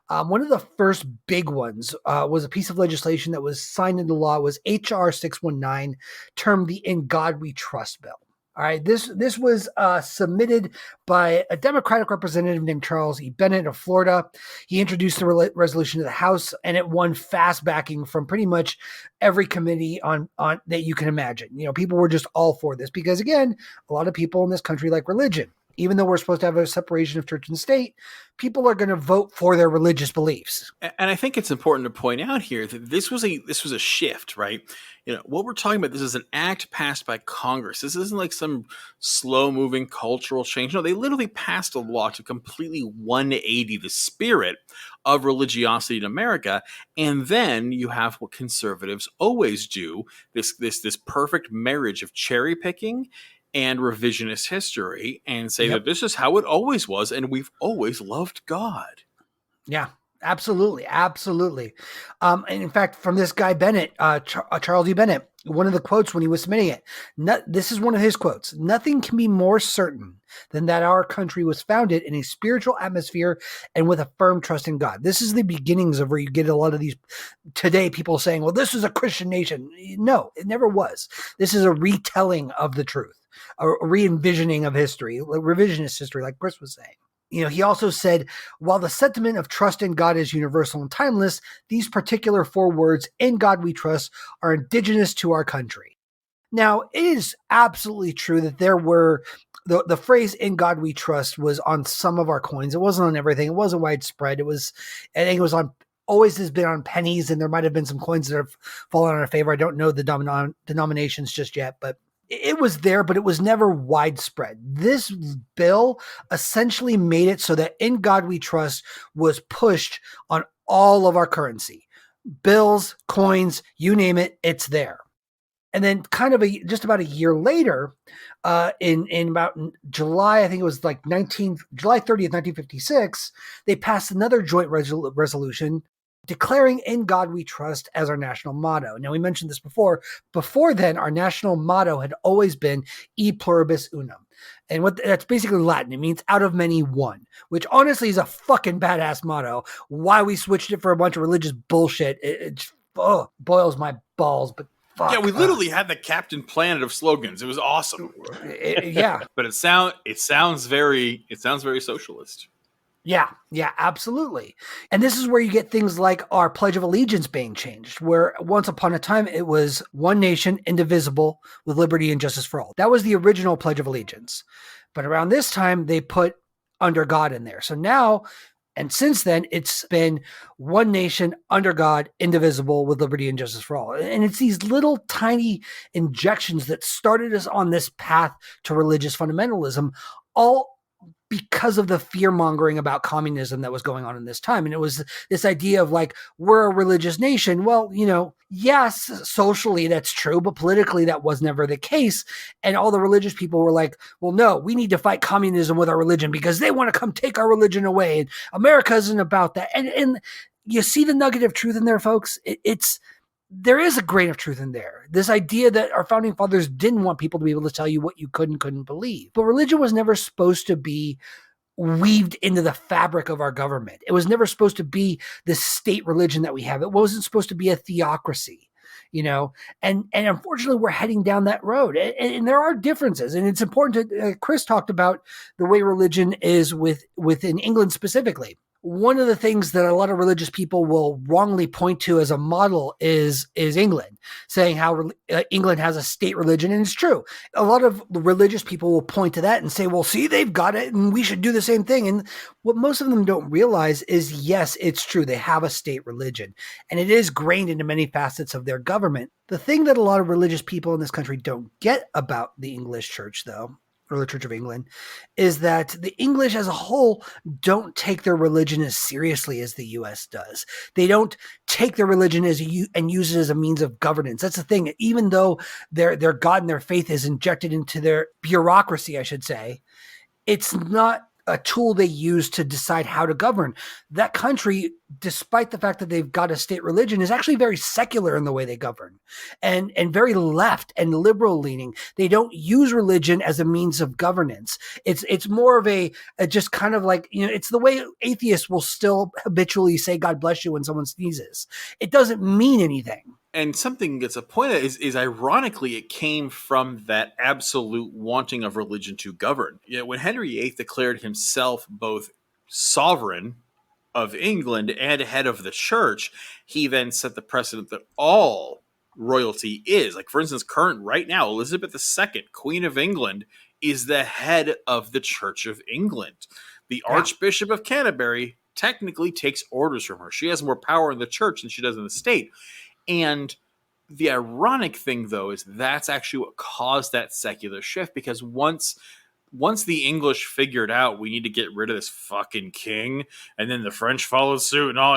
One of the first big ones was a piece of legislation that was signed into law. It was H.R. 619, termed the "In God We Trust" bill. All right, this was submitted by a Democratic representative named Charles E. Bennett of Florida. He introduced the resolution to the House, and it won fast backing from pretty much every committee on that you can imagine. People were just all for this because, again, a lot of people in this country like religion. Even though we're supposed to have a separation of church and state, people are going to vote for their religious beliefs. And I think it's important to point out here that this was a shift, right? What we're talking about, this is an act passed by Congress. This isn't like some slow-moving cultural change. No, they literally passed a law to completely 180 the spirit of religiosity in America. And then you have what conservatives always do, this perfect marriage of cherry picking and revisionist history, and say that this is how it always was, and we've always loved God. Yeah, absolutely. Absolutely. And in fact, from this guy Bennett, Charles E. Bennett, one of the quotes when he was submitting it, this is one of his quotes: "Nothing can be more certain than that our country was founded in a spiritual atmosphere and with a firm trust in God." This is the beginnings of where you get a lot of these today people saying, well, this is a Christian nation. No, it never was. This is a retelling of the truth, a re-envisioning of history, revisionist history, like Chris was saying. He also said, while the sentiment of trust in God is universal and timeless, these particular 4 words, "In God we trust," are indigenous to our country. Now, it is absolutely true that there were the phrase "In God we trust" was on some of our coins. It wasn't on everything. It wasn't widespread. I think it was always has been on pennies, and there might have been some coins that have fallen in our favor. I don't know the denominations just yet, but it was there, but it was never widespread. This bill essentially made it so that "In God We Trust" was pushed on all of our currency. Bills, coins, you name it, it's there. And then kind of just about a year later, in about July, I think it was like July 30th, 1956, they passed another joint resolution declaring "In God We Trust" as our national motto. Now, we mentioned this before. Before then, our national motto had always been "E pluribus unum." And that's basically Latin. It means out of many one, which honestly is a fucking badass motto. Why we switched it for a bunch of religious bullshit, it boils my balls, but fuck. Yeah, we literally had the Captain Planet of slogans. It was awesome. Yeah. But it sounds very socialist. Yeah, absolutely. And this is where you get things like our Pledge of Allegiance being changed, where once upon a time it was one nation, indivisible, with liberty and justice for all. That was the original Pledge of Allegiance. But around this time, they put under God in there. So now, and since then, it's been one nation, under God, indivisible, with liberty and justice for all. And it's these little tiny injections that started us on this path to religious fundamentalism, all because of the fear mongering about communism that was going on in this time. And it was this idea of like, we're a religious nation. Well, yes, socially that's true, but politically that was never the case. And all the religious people were like, well, no, we need to fight communism with our religion because they want to come take our religion away. And America isn't about that. And you see the nugget of truth in there, folks. There is a grain of truth in there. This idea that our founding fathers didn't want people to be able to tell you what you could and couldn't believe. But religion was never supposed to be weaved into the fabric of our government. It was never supposed to be the state religion that we have. It wasn't supposed to be a theocracy, and unfortunately we're heading down that road. And there are differences. And it's important to, Chris talked about the way religion is within England specifically. One of the things that a lot of religious people will wrongly point to as a model is England, saying how England has a state religion. And it's true. A lot of religious people will point to that and say, well, see, they've got it and we should do the same thing. And what most of them don't realize is, yes, it's true. They have a state religion and it is grained into many facets of their government. The thing that a lot of religious people in this country don't get about the English church, though, or the Church of England, is that the English as a whole don't take their religion as seriously as the U.S. does. They don't take their religion and use it as a means of governance. That's the thing. Even though their God and their faith is injected into their bureaucracy, I should say, it's not a tool they use to decide how to govern. That country, despite the fact that they've got a state religion, is actually very secular in the way they govern and very left and liberal leaning. They don't use religion as a means of governance. It's more of a just kind of like, it's the way atheists will still habitually say, God bless you when someone sneezes. It doesn't mean anything. And something that's a point is ironically, it came from that absolute wanting of religion to govern. When Henry VIII declared himself both sovereign of England and head of the church, he then set the precedent that all royalty is. Like, for instance, right now, Elizabeth II, Queen of England, is the head of the Church of England. The Archbishop of Canterbury technically takes orders from her. She has more power in the church than she does in the state. And the ironic thing, though, is that's actually what caused that secular shift, because once the English figured out we need to get rid of this fucking king, and then the French followed suit and all,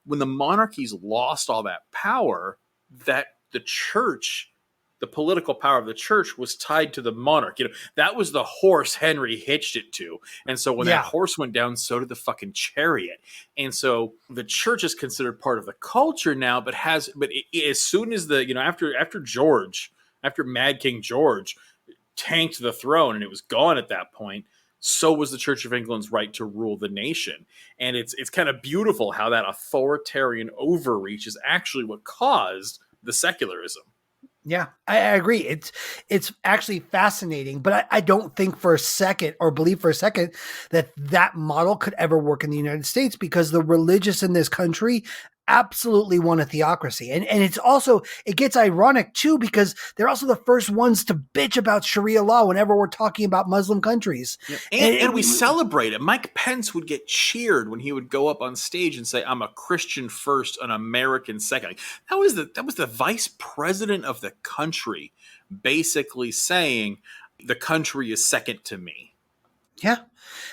when the monarchies lost all that power, that the church, the political power of the church was tied to the monarch. That was the horse Henry hitched it to. And so when that horse went down, so did the fucking chariot. And so the church is considered part of the culture now, but as soon as after Mad King George tanked the throne and it was gone at that point, so was the Church of England's right to rule the nation. And it's kind of beautiful how that authoritarian overreach is actually what caused the secularism. Yeah, I agree. It's actually fascinating, but I don't think for a second or believe for a second that model could ever work in the United States, because the religious in this country absolutely want a theocracy. And it gets ironic too, because they're also the first ones to bitch about Sharia law whenever we're talking about Muslim countries. Yeah. And we celebrate it. Mike Pence would get cheered when he would go up on stage and say, I'm a Christian first, an American second. That was the vice president of the country basically saying the country is second to me. Yeah.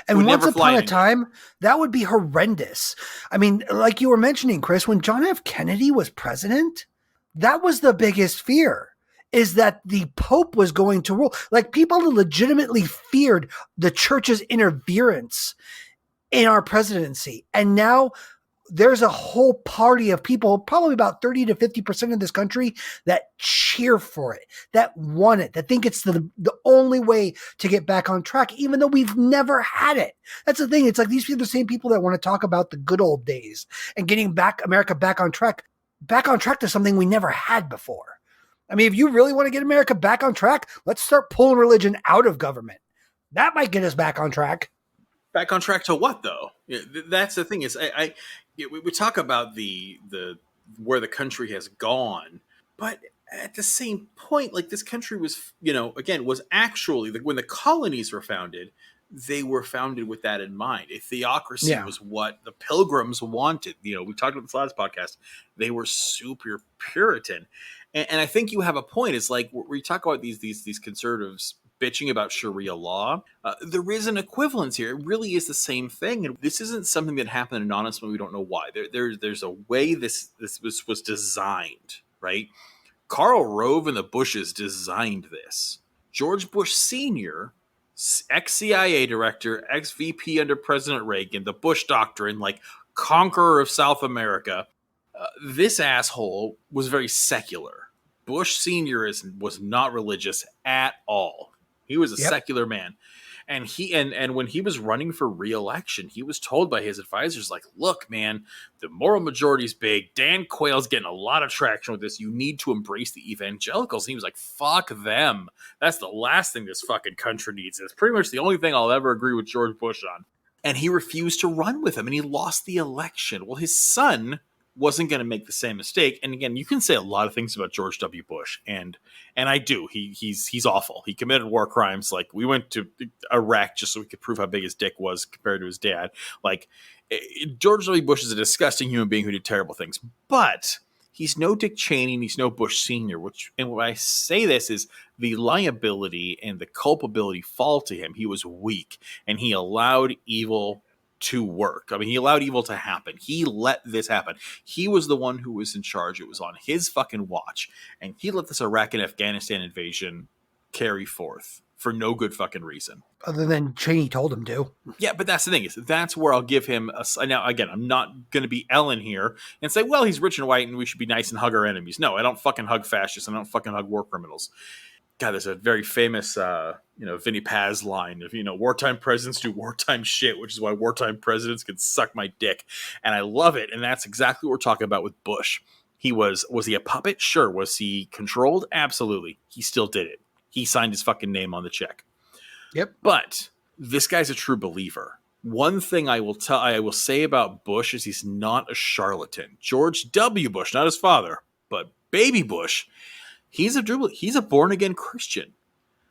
And once upon a time, that would be horrendous. I mean, like you were mentioning, Chris, when John F. Kennedy was president, that was the biggest fear, is that the Pope was going to rule. Like, people legitimately feared the church's interference in our presidency. And now there's a whole party of people, probably about 30 to 50% of this country, that cheer for it, that want it, that think it's the only way to get back on track, even though we've never had it. That's the thing. It's like these are the same people that want to talk about the good old days and getting America back on track to something we never had before. I mean, if you really want to get America back on track, let's start pulling religion out of government. That might get us back on track. Back on track to what, though? That's the thing. Is we talk about the where the country has gone, but at the same point, like, this country was, again, was actually, when the colonies were founded, they were founded with that in mind. A theocracy was what the Pilgrims wanted. We talked about this last podcast. They were super Puritan, and I think you have a point. It's like where you talk about these conservatives bitching about Sharia law. There is an equivalence here. It really is the same thing, and this isn't something that happened anonymously. We don't know why. There's a way this was designed, right? Karl Rove and the Bushes designed this. George Bush Sr., ex-CIA director, ex-VP under President Reagan, the Bush Doctrine, like conqueror of South America. This asshole was very secular. Bush Sr. was not religious at all. He was a secular man. And when he was running for re-election, he was told by his advisors, like, look, man, the moral majority's big. Dan Quayle's getting a lot of traction with this. You need to embrace the evangelicals. And he was like, fuck them. That's the last thing this fucking country needs. It's pretty much the only thing I'll ever agree with George Bush on. And he refused to run with him, and he lost the election. Well, his son wasn't going to make the same mistake. And again, you can say a lot of things about George W. Bush, and I do. He's awful. He committed war crimes. Like, we went to Iraq just so we could prove how big his dick was compared to his dad. Like, George W. Bush is a disgusting human being who did terrible things, but he's no Dick Cheney and he's no Bush Sr., and when I say this is the liability and the culpability fall to him. He was weak, and he allowed evil to work. I mean, he allowed evil to happen. He let this happen. He was the one who was in charge. It was on his fucking watch. And he let this Iraq and Afghanistan invasion carry forth for no good fucking reason. Other than Cheney told him to. Yeah, but that's the thing, is that's where I'll give him now, again, I'm not going to be Ellen here and say, well, he's rich and white and we should be nice and hug our enemies. No, I don't fucking hug fascists. I don't fucking hug war criminals. God, there's a very famous, Vinnie Paz line of, wartime presidents do wartime shit, which is why wartime presidents can suck my dick. And I love it. And that's exactly what we're talking about with Bush. Was he a puppet? Sure. Was he controlled? Absolutely. He still did it. He signed his fucking name on the check. Yep. But this guy's a true believer. One thing I will say about Bush is he's not a charlatan. George W. Bush, not his father, but baby Bush, he's a born-again Christian.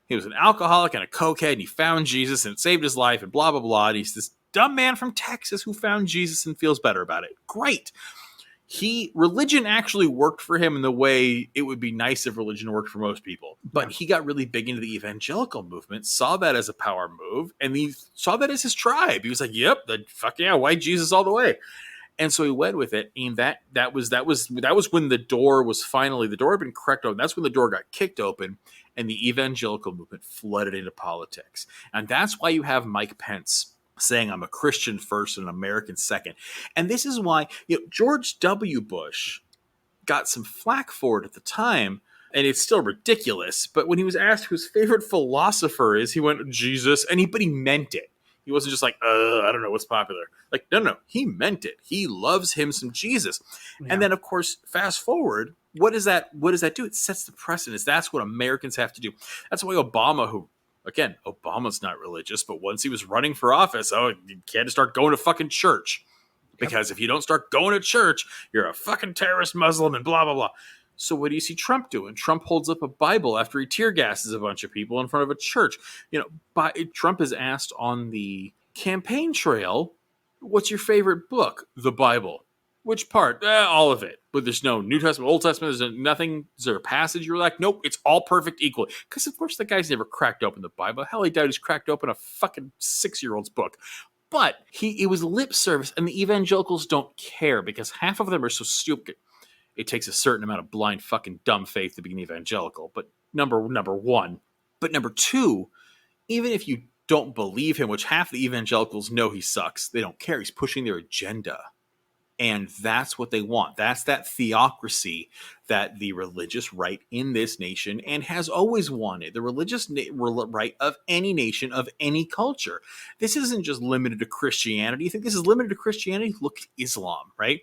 He was an alcoholic and a cokehead, and he found Jesus, and it saved his life, and blah, blah, blah. And he's this dumb man from Texas who found Jesus and feels better about it. Great. Religion actually worked for him in the way it would be nice if religion worked for most people. But he got really big into the evangelical movement, saw that as a power move, and he saw that as his tribe. He was like, yep, fuck yeah, white Jesus all the way. And so he went with it, and that was when the door had been cracked open. That's when the door got kicked open, and the evangelical movement flooded into politics. And that's why you have Mike Pence saying, I'm a Christian first and an American second. And this is why George W. Bush got some flack for it at the time, and it's still ridiculous. But when he was asked who his favorite philosopher is, he went, Jesus, but he meant it. He wasn't just like, I don't know what's popular. Like, no, he meant it. He loves him some Jesus. Yeah. And then, of course, fast forward, what does that do? It sets the precedence. That's what Americans have to do. That's why Obama's not religious, but once he was running for office, you can't start going to fucking church. Because if you don't start going to church, you're a fucking terrorist Muslim and blah, blah, blah. So what do you see Trump doing? Trump holds up a Bible after he tear gasses a bunch of people in front of a church. Trump is asked on the campaign trail, what's your favorite book? The Bible. Which part? All of it. But there's no New Testament, Old Testament. There's nothing. Is there a passage you're like, nope, it's all perfect equally? Because, of course, the guy's never cracked open the Bible. Hell, he doubt he's cracked open a fucking 6-year-old's book. But it was lip service, and the evangelicals don't care because half of them are so stupid. It takes a certain amount of blind fucking dumb faith to be an evangelical. But number one. But number two, even if you don't believe him, which half the evangelicals know he sucks, they don't care. He's pushing their agenda. And that's what they want. That's that theocracy that the religious right in this nation and has always wanted. The religious right of any nation, of any culture. This isn't just limited to Christianity. You think this is limited to Christianity? Look at Islam, right?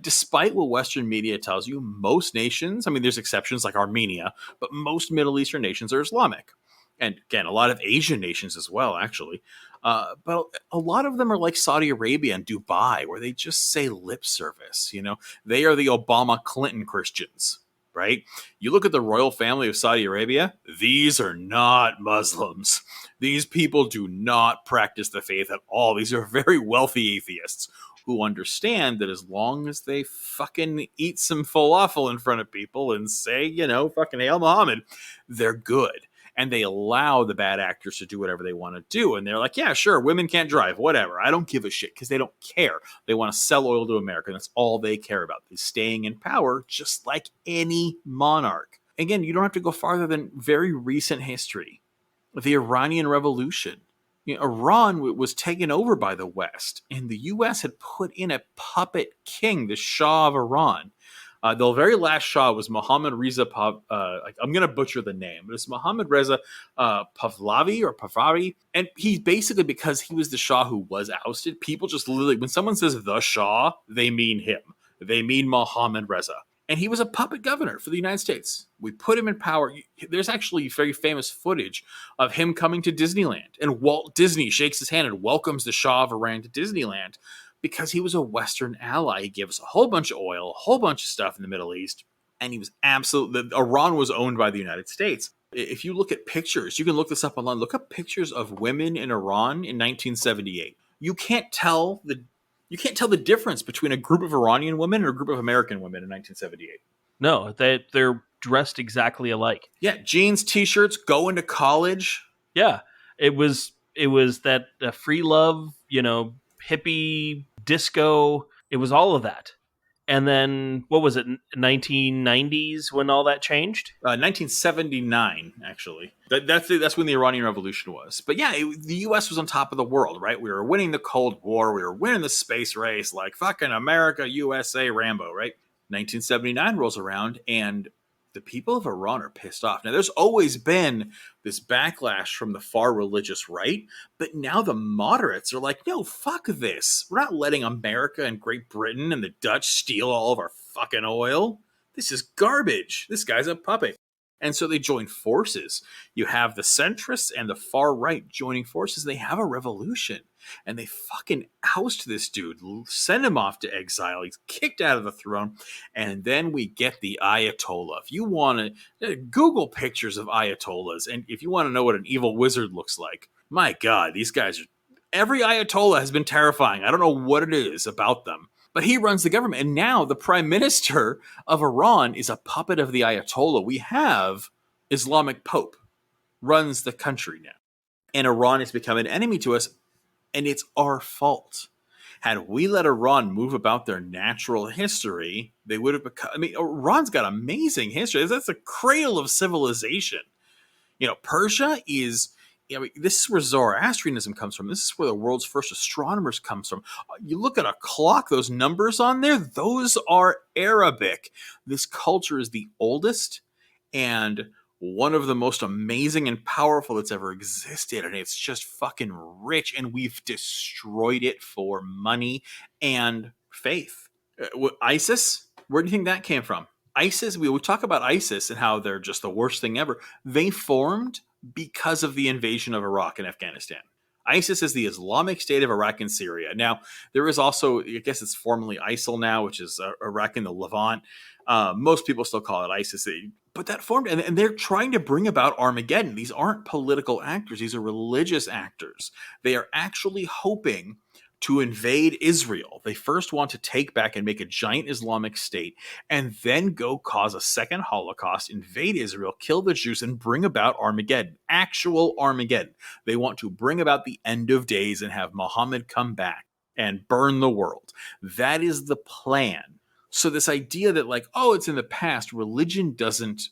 Despite what Western media tells you, most nations, I mean, there's exceptions like Armenia, but most Middle Eastern nations are Islamic. And again, a lot of Asian nations as well, actually. But a lot of them are like Saudi Arabia and Dubai, where they just say lip service. You know, they are the Obama Clinton Christians, right? You look at the royal family of Saudi Arabia, these are not Muslims. These people do not practice the faith at all. These are very wealthy atheists who understand that as long as they fucking eat some falafel in front of people and say, you know, fucking Hail Muhammad, they're good. And they allow the bad actors to do whatever they want to do. And they're like, yeah, sure, women can't drive, whatever. I don't give a shit, because they don't care. They want to sell oil to America. That's all they care about. They're staying in power just like any monarch. Again, you don't have to go farther than very recent history. The Iranian Revolution. You know, Iran was taken over by the West, and the U.S. had put in a puppet king, the Shah of Iran. The very last Shah was Mohammad Reza I'm going to butcher the name, but it's Mohammad Reza Pahlavi. And he basically, because he was the Shah who was ousted, people just literally, when someone says the Shah, they mean him. They mean Mohammad Reza. And he was a puppet governor for the United States. We put him in power. There's actually very famous footage of him coming to Disneyland, and Walt Disney shakes his hand and welcomes the Shah of Iran to Disneyland, because he was a Western ally. He gave us a whole bunch of oil, a whole bunch of stuff in the Middle East, and he was Iran was owned by the United States. If you look at pictures, you can look this up online, look up pictures of women in Iran in 1978. You can't tell the difference between a group of Iranian women and a group of American women in 1978. No, they're dressed exactly alike. Yeah, jeans, t-shirts, going to college. Yeah, it was that free love, you know, hippie disco. It was all of that. And then what was it, 1990s when all that changed? 1979, actually. That's when the Iranian Revolution was. But yeah, the U.S. was on top of the world, right? We were winning the Cold War. We were winning the space race, like fucking America, USA, Rambo, right? 1979 rolls around, and the people of Iran are pissed off. Now, there's always been this backlash from the far religious right, but now the moderates are like, no, fuck this. We're not letting America and Great Britain and the Dutch steal all of our fucking oil. This is garbage. This guy's a puppet. And so they join forces. You have the centrists and the far right joining forces. They have a revolution. And they fucking oust this dude, send him off to exile. He's kicked out of the throne. And then we get the Ayatollah. If you want to Google pictures of Ayatollahs, and if you want to know what an evil wizard looks like, my God, these guys are... Every Ayatollah has been terrifying. I don't know what it is about them. But he runs the government. And now the prime minister of Iran is a puppet of the Ayatollah. We have Islamic Pope runs the country now. And Iran has become an enemy to us. And it's our fault. Had we let Iran move about their natural history, they would have become... I mean, Iran's got amazing history. That's the cradle of civilization. You know, Persia is... this is where Zoroastrianism comes from. This is where the world's first astronomers comes from. You look at a clock, those numbers on there, those are Arabic. This culture is the oldest and one of the most amazing and powerful that's ever existed. And it's just fucking rich. And we've destroyed it for money and faith. ISIS, where do you think that came from? ISIS, we talk about ISIS and how they're just the worst thing ever. They formed because of the invasion of Iraq and Afghanistan. ISIS is the Islamic State of Iraq and Syria. Now, there is also, I guess it's formerly ISIL now, which is Iraq and the Levant. Most people still call it ISIS. But that formed, and they're trying to bring about Armageddon. These aren't political actors. These are religious actors. They are actually hoping to invade Israel. They first want to take back and make a giant Islamic state, and then go cause a second Holocaust, invade Israel, kill the Jews, and bring about Armageddon. Actual Armageddon. They want to bring about the end of days and have Muhammad come back and burn the world. That is the plan. So this idea that like, oh, it's in the past, religion doesn't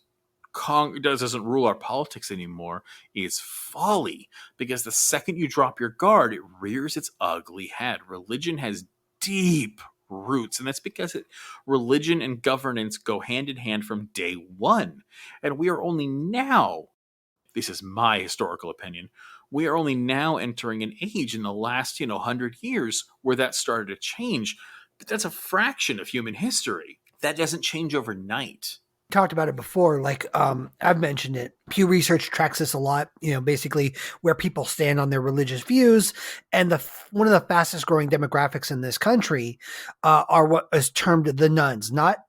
rule our politics anymore is folly, because the second you drop your guard, it rears its ugly head. Religion has deep roots. And that's because religion and governance go hand in hand from day one. And we are only now, this is my historical opinion, we are only now entering an age in the last, 100 years where that started to change. But that's a fraction of human history. That doesn't change overnight. Talked about it before, like I've mentioned it. Pew Research tracks this a lot, basically where people stand on their religious views. And one of the fastest growing demographics in this country are what is termed the nuns, not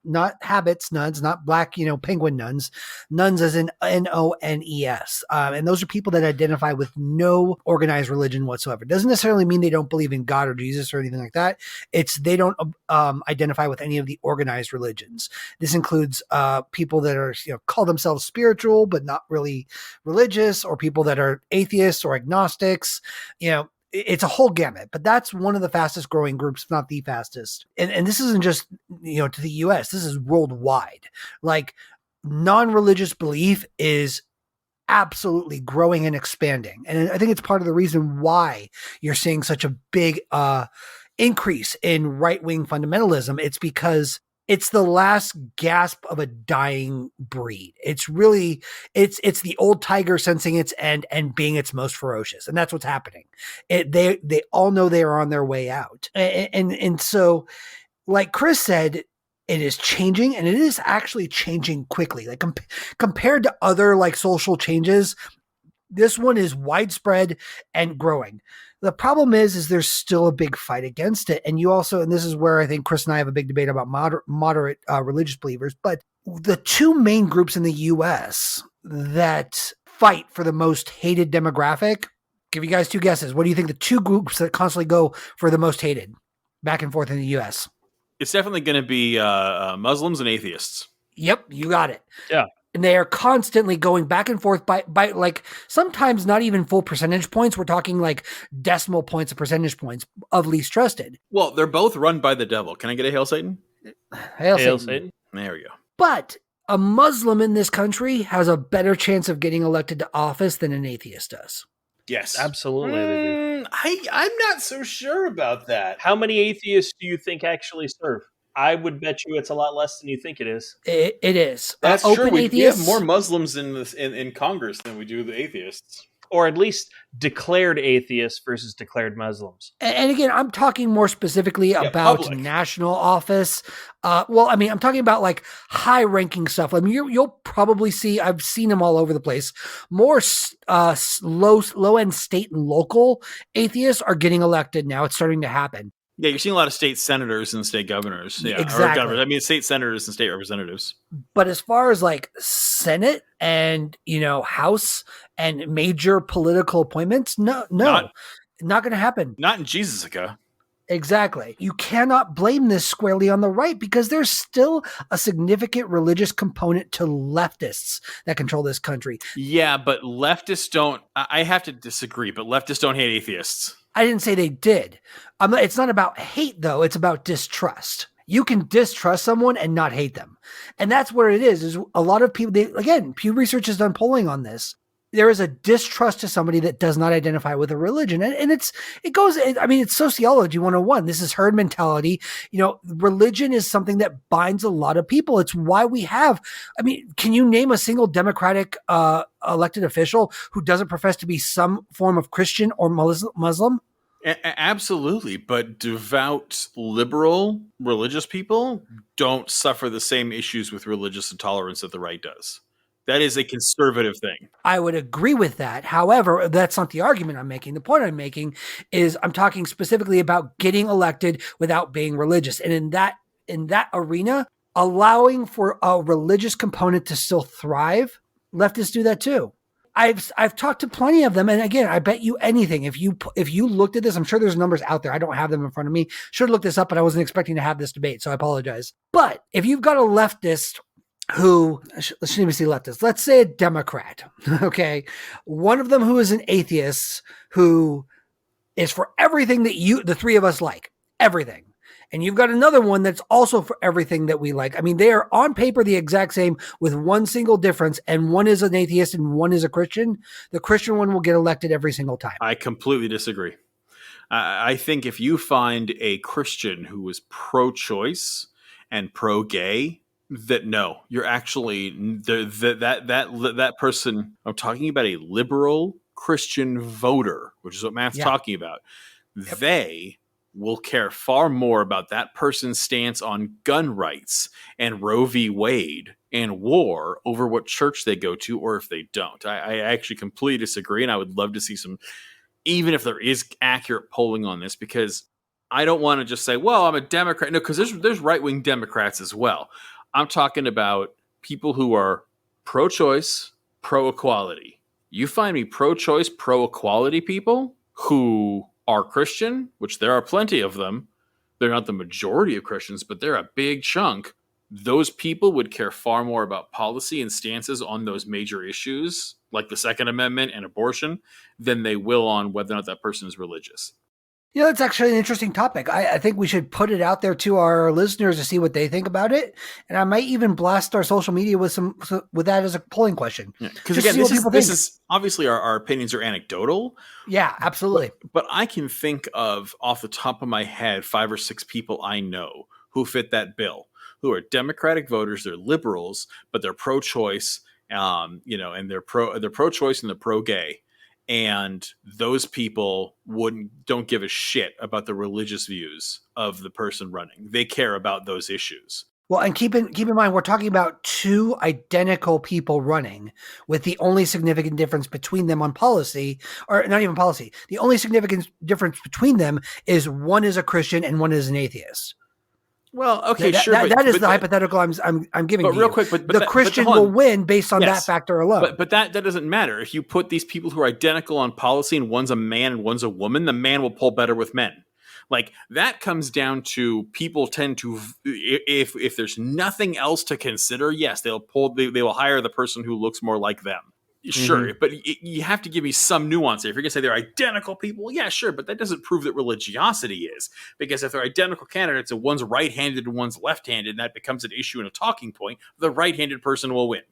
habits nuns, not black, penguin nuns, nuns as in Nones. And those are people that identify with no organized religion whatsoever. Doesn't necessarily mean they don't believe in God or Jesus or anything like that. It's they don't identify with any of the organized religions. This includes people that are, call themselves spiritual, but not really religious, or people that are atheists or agnostics. It's a whole gamut, but that's one of the fastest growing groups, if not the fastest. And this isn't just, to the US, this is worldwide. Like, non-religious belief is absolutely growing and expanding. And I think it's part of the reason why you're seeing such a big increase in right-wing fundamentalism. It's because it's the last gasp of a dying breed. It's really, it's the old tiger sensing its end and being its most ferocious. And that's what's happening. They all know they are on their way out. And so, like Chris said, it is changing, and it is actually changing quickly. Like compared to other like social changes, this one is widespread and growing. The problem is there's still a big fight against it. And you also, and this is where I think Chris and I have a big debate about moderate religious believers, but the two main groups in the US that fight for the most hated demographic, give you guys two guesses. What do you think the two groups that constantly go for the most hated back and forth in the US? It's definitely going to be Muslims and atheists. Yep, you got it. Yeah. And they are constantly going back and forth by like sometimes not even full percentage points. We're talking like decimal points of percentage points of least trusted. Well, they're both run by the devil. Can I get a Hail Satan? Hail Satan. There we go. But a Muslim in this country has a better chance of getting elected to office than an atheist does. Yes. Absolutely. They do. I'm not so sure about that. How many atheists do you think actually serve? I would bet you it's a lot less than you think it is. It is. That's true. We have more Muslims in Congress than we do the atheists. Or at least declared atheists versus declared Muslims. And again, I'm talking more specifically about public. National office. I'm talking about like high-ranking stuff. I mean, you'll probably see, I've seen them all over the place. More low-end state and local atheists are getting elected now. It's starting to happen. Yeah, you're seeing a lot of state senators and state governors. Yeah, exactly. I mean, state senators and state representatives. But as far as like Senate and, House and major political appointments, no, not going to happen. Not in Jesusica. Exactly. You cannot blame this squarely on the right because there's still a significant religious component to leftists that control this country. Yeah, but leftists don't, I have to disagree, but leftists don't hate atheists. I didn't say they did. It's not about hate, though. It's about distrust. You can distrust someone and not hate them. And that's where it is a lot of people, Pew Research has done polling on this. There is a distrust to somebody that does not identify with a religion. And it's sociology 101. This is herd mentality. Religion is something that binds a lot of people. It's why we have, can you name a single Democratic elected official who doesn't profess to be some form of Christian or Muslim? Absolutely. But devout, liberal, religious people don't suffer the same issues with religious intolerance that the right does. That is a conservative thing. I would agree with that. However, that's not the argument I'm making. The point I'm making is I'm talking specifically about getting elected without being religious. And in that arena, allowing for a religious component to still thrive, leftists do that too. I've talked to plenty of them. And again, I bet you anything. If you looked at this, I'm sure there's numbers out there. I don't have them in front of me. Should have looked this up, but I wasn't expecting to have this debate. So I apologize. But if you've got a leftist who, let's even say leftist, let's say a Democrat, okay? One of them who is an atheist who is for everything that the three of us like, everything. And you've got another one that's also for everything that we like. They are on paper the exact same with one single difference, and one is an atheist and one is a Christian. The Christian one will get elected every single time. I completely disagree. I think if you find a Christian who is pro-choice and pro-gay, that no, you're actually that person. I'm talking about a liberal Christian voter, which is what Matt's Yeah. talking about. Yep. They will care far more about that person's stance on gun rights and Roe v. Wade and war over what church they go to or if they don't. I actually completely disagree, and I would love to see some, even if there is accurate polling on this, because I don't want to just say, well, I'm a Democrat. No, because there's right-wing Democrats as well. I'm talking about people who are pro-choice, pro-equality. You find me pro-choice, pro-equality people who are Christian, which there are plenty of them. They're not the majority of Christians, but they're a big chunk. Those people would care far more about policy and stances on those major issues, like the Second Amendment and abortion, than they will on whether or not that person is religious. You know, it's actually an interesting topic. I think we should put it out there to our listeners to see what they think about it. And I might even blast our social media with that as a polling question. Because again, this is obviously our opinions are anecdotal. Yeah, absolutely. But I can think of, off the top of my head, 5 or 6 people I know who fit that bill, who are Democratic voters. They're liberals, but they're pro-choice, and they're pro-choice and they're pro-gay. And those people don't give a shit about the religious views of the person running. They care about those issues. Well, and keep in mind, we're talking about 2 identical people running, with the only significant difference between them on policy, or not even policy. The only significant difference between them is one is a Christian and one is an atheist. Well, okay, sure. That is the hypothetical I'm giving. But real quick, but the Christian will win based on that factor alone. But that doesn't matter. If you put these people who are identical on policy and one's a man and one's a woman, the man will poll better with men. Like, that comes down to people tend to, if there's nothing else to consider, yes, they will hire the person who looks more like them. Sure, but you have to give me some nuance here. If you're going to say they're identical people, yeah, sure, but that doesn't prove that religiosity is. Because if they're identical candidates and one's right-handed and one's left-handed, and that becomes an issue and a talking point, the right-handed person will win.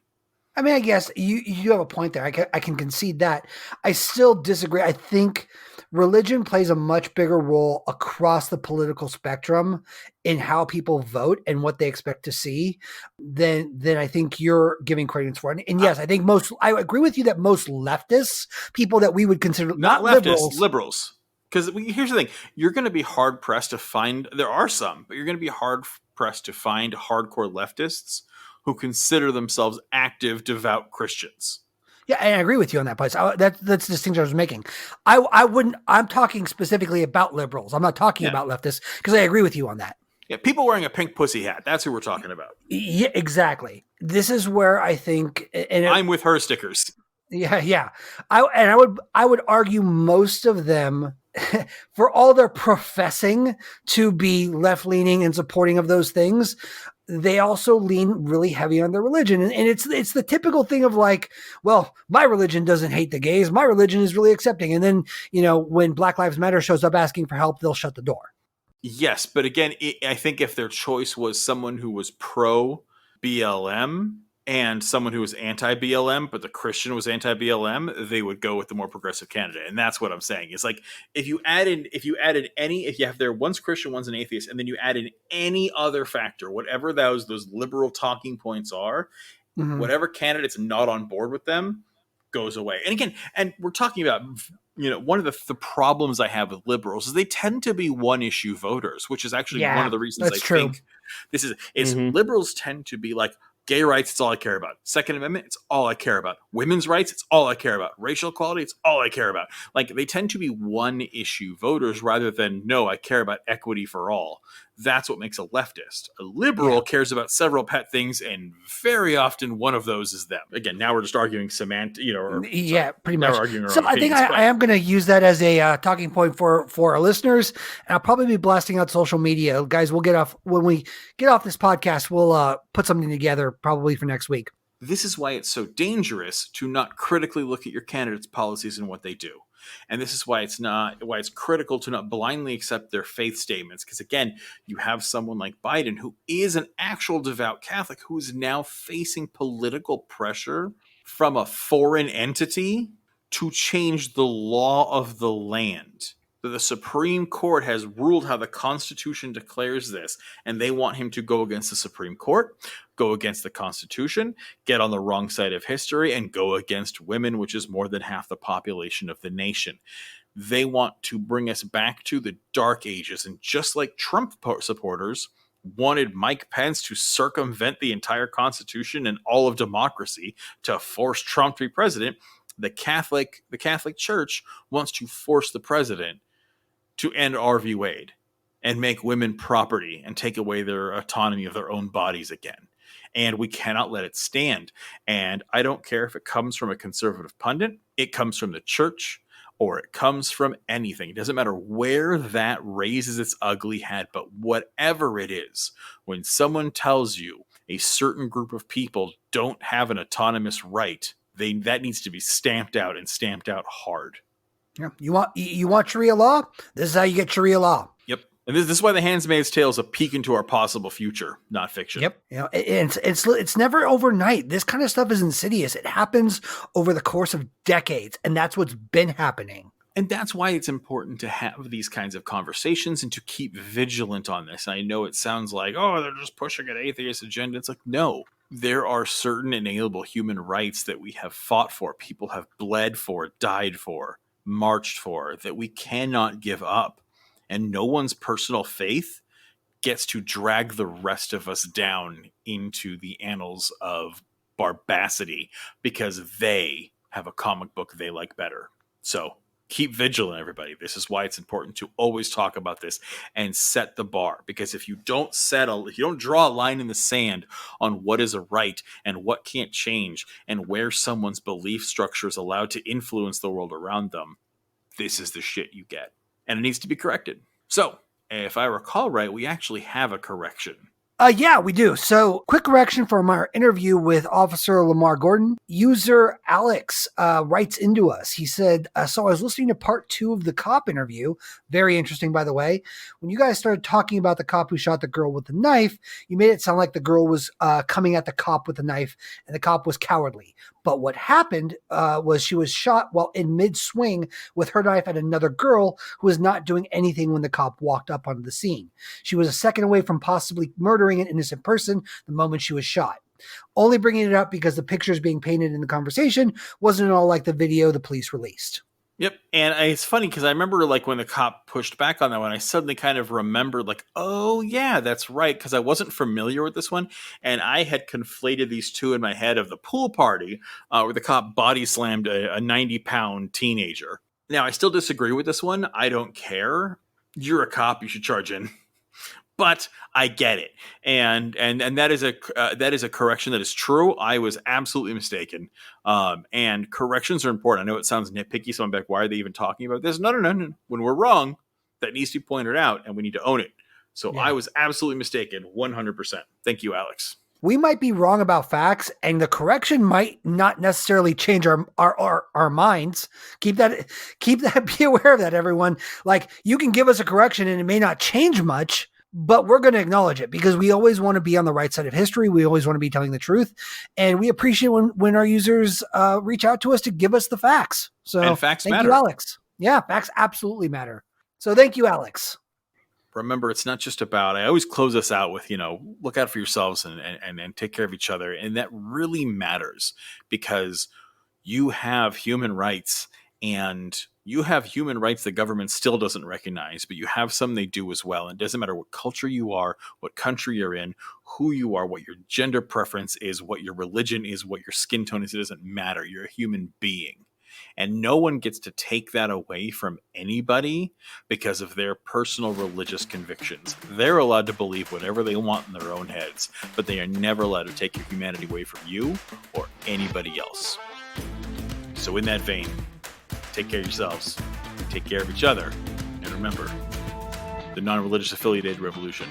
I mean, I guess you have a point there. I can concede that. I still disagree. I think religion plays a much bigger role across the political spectrum in how people vote and what they expect to see than I think you're giving credence for. And yes, I think I agree with you that most leftists, people that we would consider not leftists, liberals. Because here's the thing, you're going to be hard pressed to find. There are some, but you're going to be hard pressed to find hardcore leftists who consider themselves active, devout Christians. Yeah, I agree with you on that place. That's the distinction I was making. I wouldn't. I'm talking specifically about liberals. I'm not talking about leftists, because I agree with you on that. Yeah, people wearing a pink pussy hat. That's who we're talking about. Yeah, exactly. This is where I think, I'm with her stickers. Yeah. I would argue most of them, for all their professing to be left-leaning and supporting of those things, they also lean really heavy on their religion. And it's the typical thing of like, well, my religion doesn't hate the gays. My religion is really accepting. And then, when Black Lives Matter shows up asking for help, they'll shut the door. Yes. But again, I think if their choice was someone who was pro BLM and someone who was anti-BLM, but the Christian was anti-BLM, they would go with the more progressive candidate. And that's what I'm saying. It's like, if you have there, one's Christian, one's an atheist, and then you add in any other factor, whatever those liberal talking points are, whatever candidate's not on board with them goes away. And again, and we're talking about, one of the problems I have with liberals is they tend to be one issue voters, which is actually one of the reasons think this is liberals tend to be like, gay rights, it's all I care about. Second Amendment, it's all I care about. Women's rights, it's all I care about. Racial equality, it's all I care about. Like, they tend to be one issue voters rather than, no, I care about equity for all. That's what makes a leftist. A liberal cares about several pet things, and very often one of those is them. Again, now we're just arguing semantic, pretty much. So I think I am going to use that as a talking point for our listeners, and I'll probably be blasting out social media. Guys, when we get off this podcast, we'll put something together probably for next week. This is why it's so dangerous to not critically look at your candidates' policies and what they do. And this is why it's critical to not blindly accept their faith statements. Because again, you have someone like Biden, who is an actual devout Catholic, who is now facing political pressure from a foreign entity to change the law of the land. But the Supreme Court has ruled how the Constitution declares this, and they want him to go against the Supreme Court, go against the Constitution, get on the wrong side of history, and go against women, which is more than half the population of the nation. They want to bring us back to the dark ages. And just like Trump supporters wanted Mike Pence to circumvent the entire Constitution and all of democracy to force Trump to be president, the Catholic Church wants to force the president to end Roe v. Wade and make women property and take away their autonomy of their own bodies again. And we cannot let it stand. And I don't care if it comes from a conservative pundit, it comes from the church, or it comes from anything. It doesn't matter where that raises its ugly head, but whatever it is, when someone tells you a certain group of people don't have an autonomous right, that needs to be stamped out, and stamped out hard. Yeah. You want Sharia law? This is how you get Sharia law. Yep. And this is why The Handmaid's Tale is a peek into our possible future, not fiction. Yep. You know, it's never overnight. This kind of stuff is insidious. It happens over the course of decades, and that's what's been happening. And that's why it's important to have these kinds of conversations and to keep vigilant on this. I know it sounds like, oh, they're just pushing an atheist agenda. It's like, no. There are certain inalienable human rights that we have fought for, people have bled for, died for, marched for, that we cannot give up. And no one's personal faith gets to drag the rest of us down into the annals of barbacity because they have a comic book they like better. So keep vigilant, everybody. This is why it's important to always talk about this and set the bar. Because if you don't if you don't draw a line in the sand on what is a right and what can't change and where someone's belief structure is allowed to influence the world around them, this is the shit you get. And it needs to be corrected. So, if I recall right, we actually have a correction. Yeah, we do. So, quick correction from our interview with Officer Lamar Gordon. User Alex writes into us. He said, so I was listening to part 2 of the cop interview. Very interesting, by the way. When you guys started talking about the cop who shot the girl with the knife, you made it sound like the girl was coming at the cop with a knife and the cop was cowardly. But what happened was she was shot while in mid-swing with her knife at another girl who was not doing anything when the cop walked up onto the scene. She was a second away from possibly murdering an innocent person the moment she was shot. Only bringing it up because the pictures being painted in the conversation wasn't at all like the video the police released. Yep. And it's funny because I remember like when the cop pushed back on that one, I suddenly kind of remembered like, oh yeah, that's right. Because I wasn't familiar with this one. And I had conflated these two in my head of the pool party where the cop body slammed a 90-pound teenager. Now, I still disagree with this one. I don't care. You're a cop. You should charge in. But I get it, and that is a correction that is true. I was absolutely mistaken, and corrections are important. I know it sounds nitpicky, so I'm like, why are they even talking about this? No. When we're wrong, that needs to be pointed out, and we need to own it. So yeah. I was absolutely mistaken, 100%. Thank you, Alex. We might be wrong about facts, and the correction might not necessarily change our minds. Keep that. Be aware of that, everyone. Like, you can give us a correction, and it may not change much, but we're going to acknowledge it because we always want to be on the right side of history. We always want to be telling the truth. And we appreciate when our users reach out to us to give us the facts. So and facts thank matter. you, Alex. Yeah, facts absolutely matter. So thank you, Alex. Remember, it's not just about, I always close us out with, look out for yourselves and take care of each other. And that really matters because you have human rights, and you have human rights the government still doesn't recognize, but you have some they do as well. And it doesn't matter what culture you are, what country you're in, who you are, what your gender preference is, what your religion is, what your skin tone is. It doesn't matter. You're a human being. And no one gets to take that away from anybody because of their personal religious convictions. They're allowed to believe whatever they want in their own heads, but they are never allowed to take your humanity away from you or anybody else. So in that vein, take care of yourselves, take care of each other, and remember, the non-religious affiliated revolution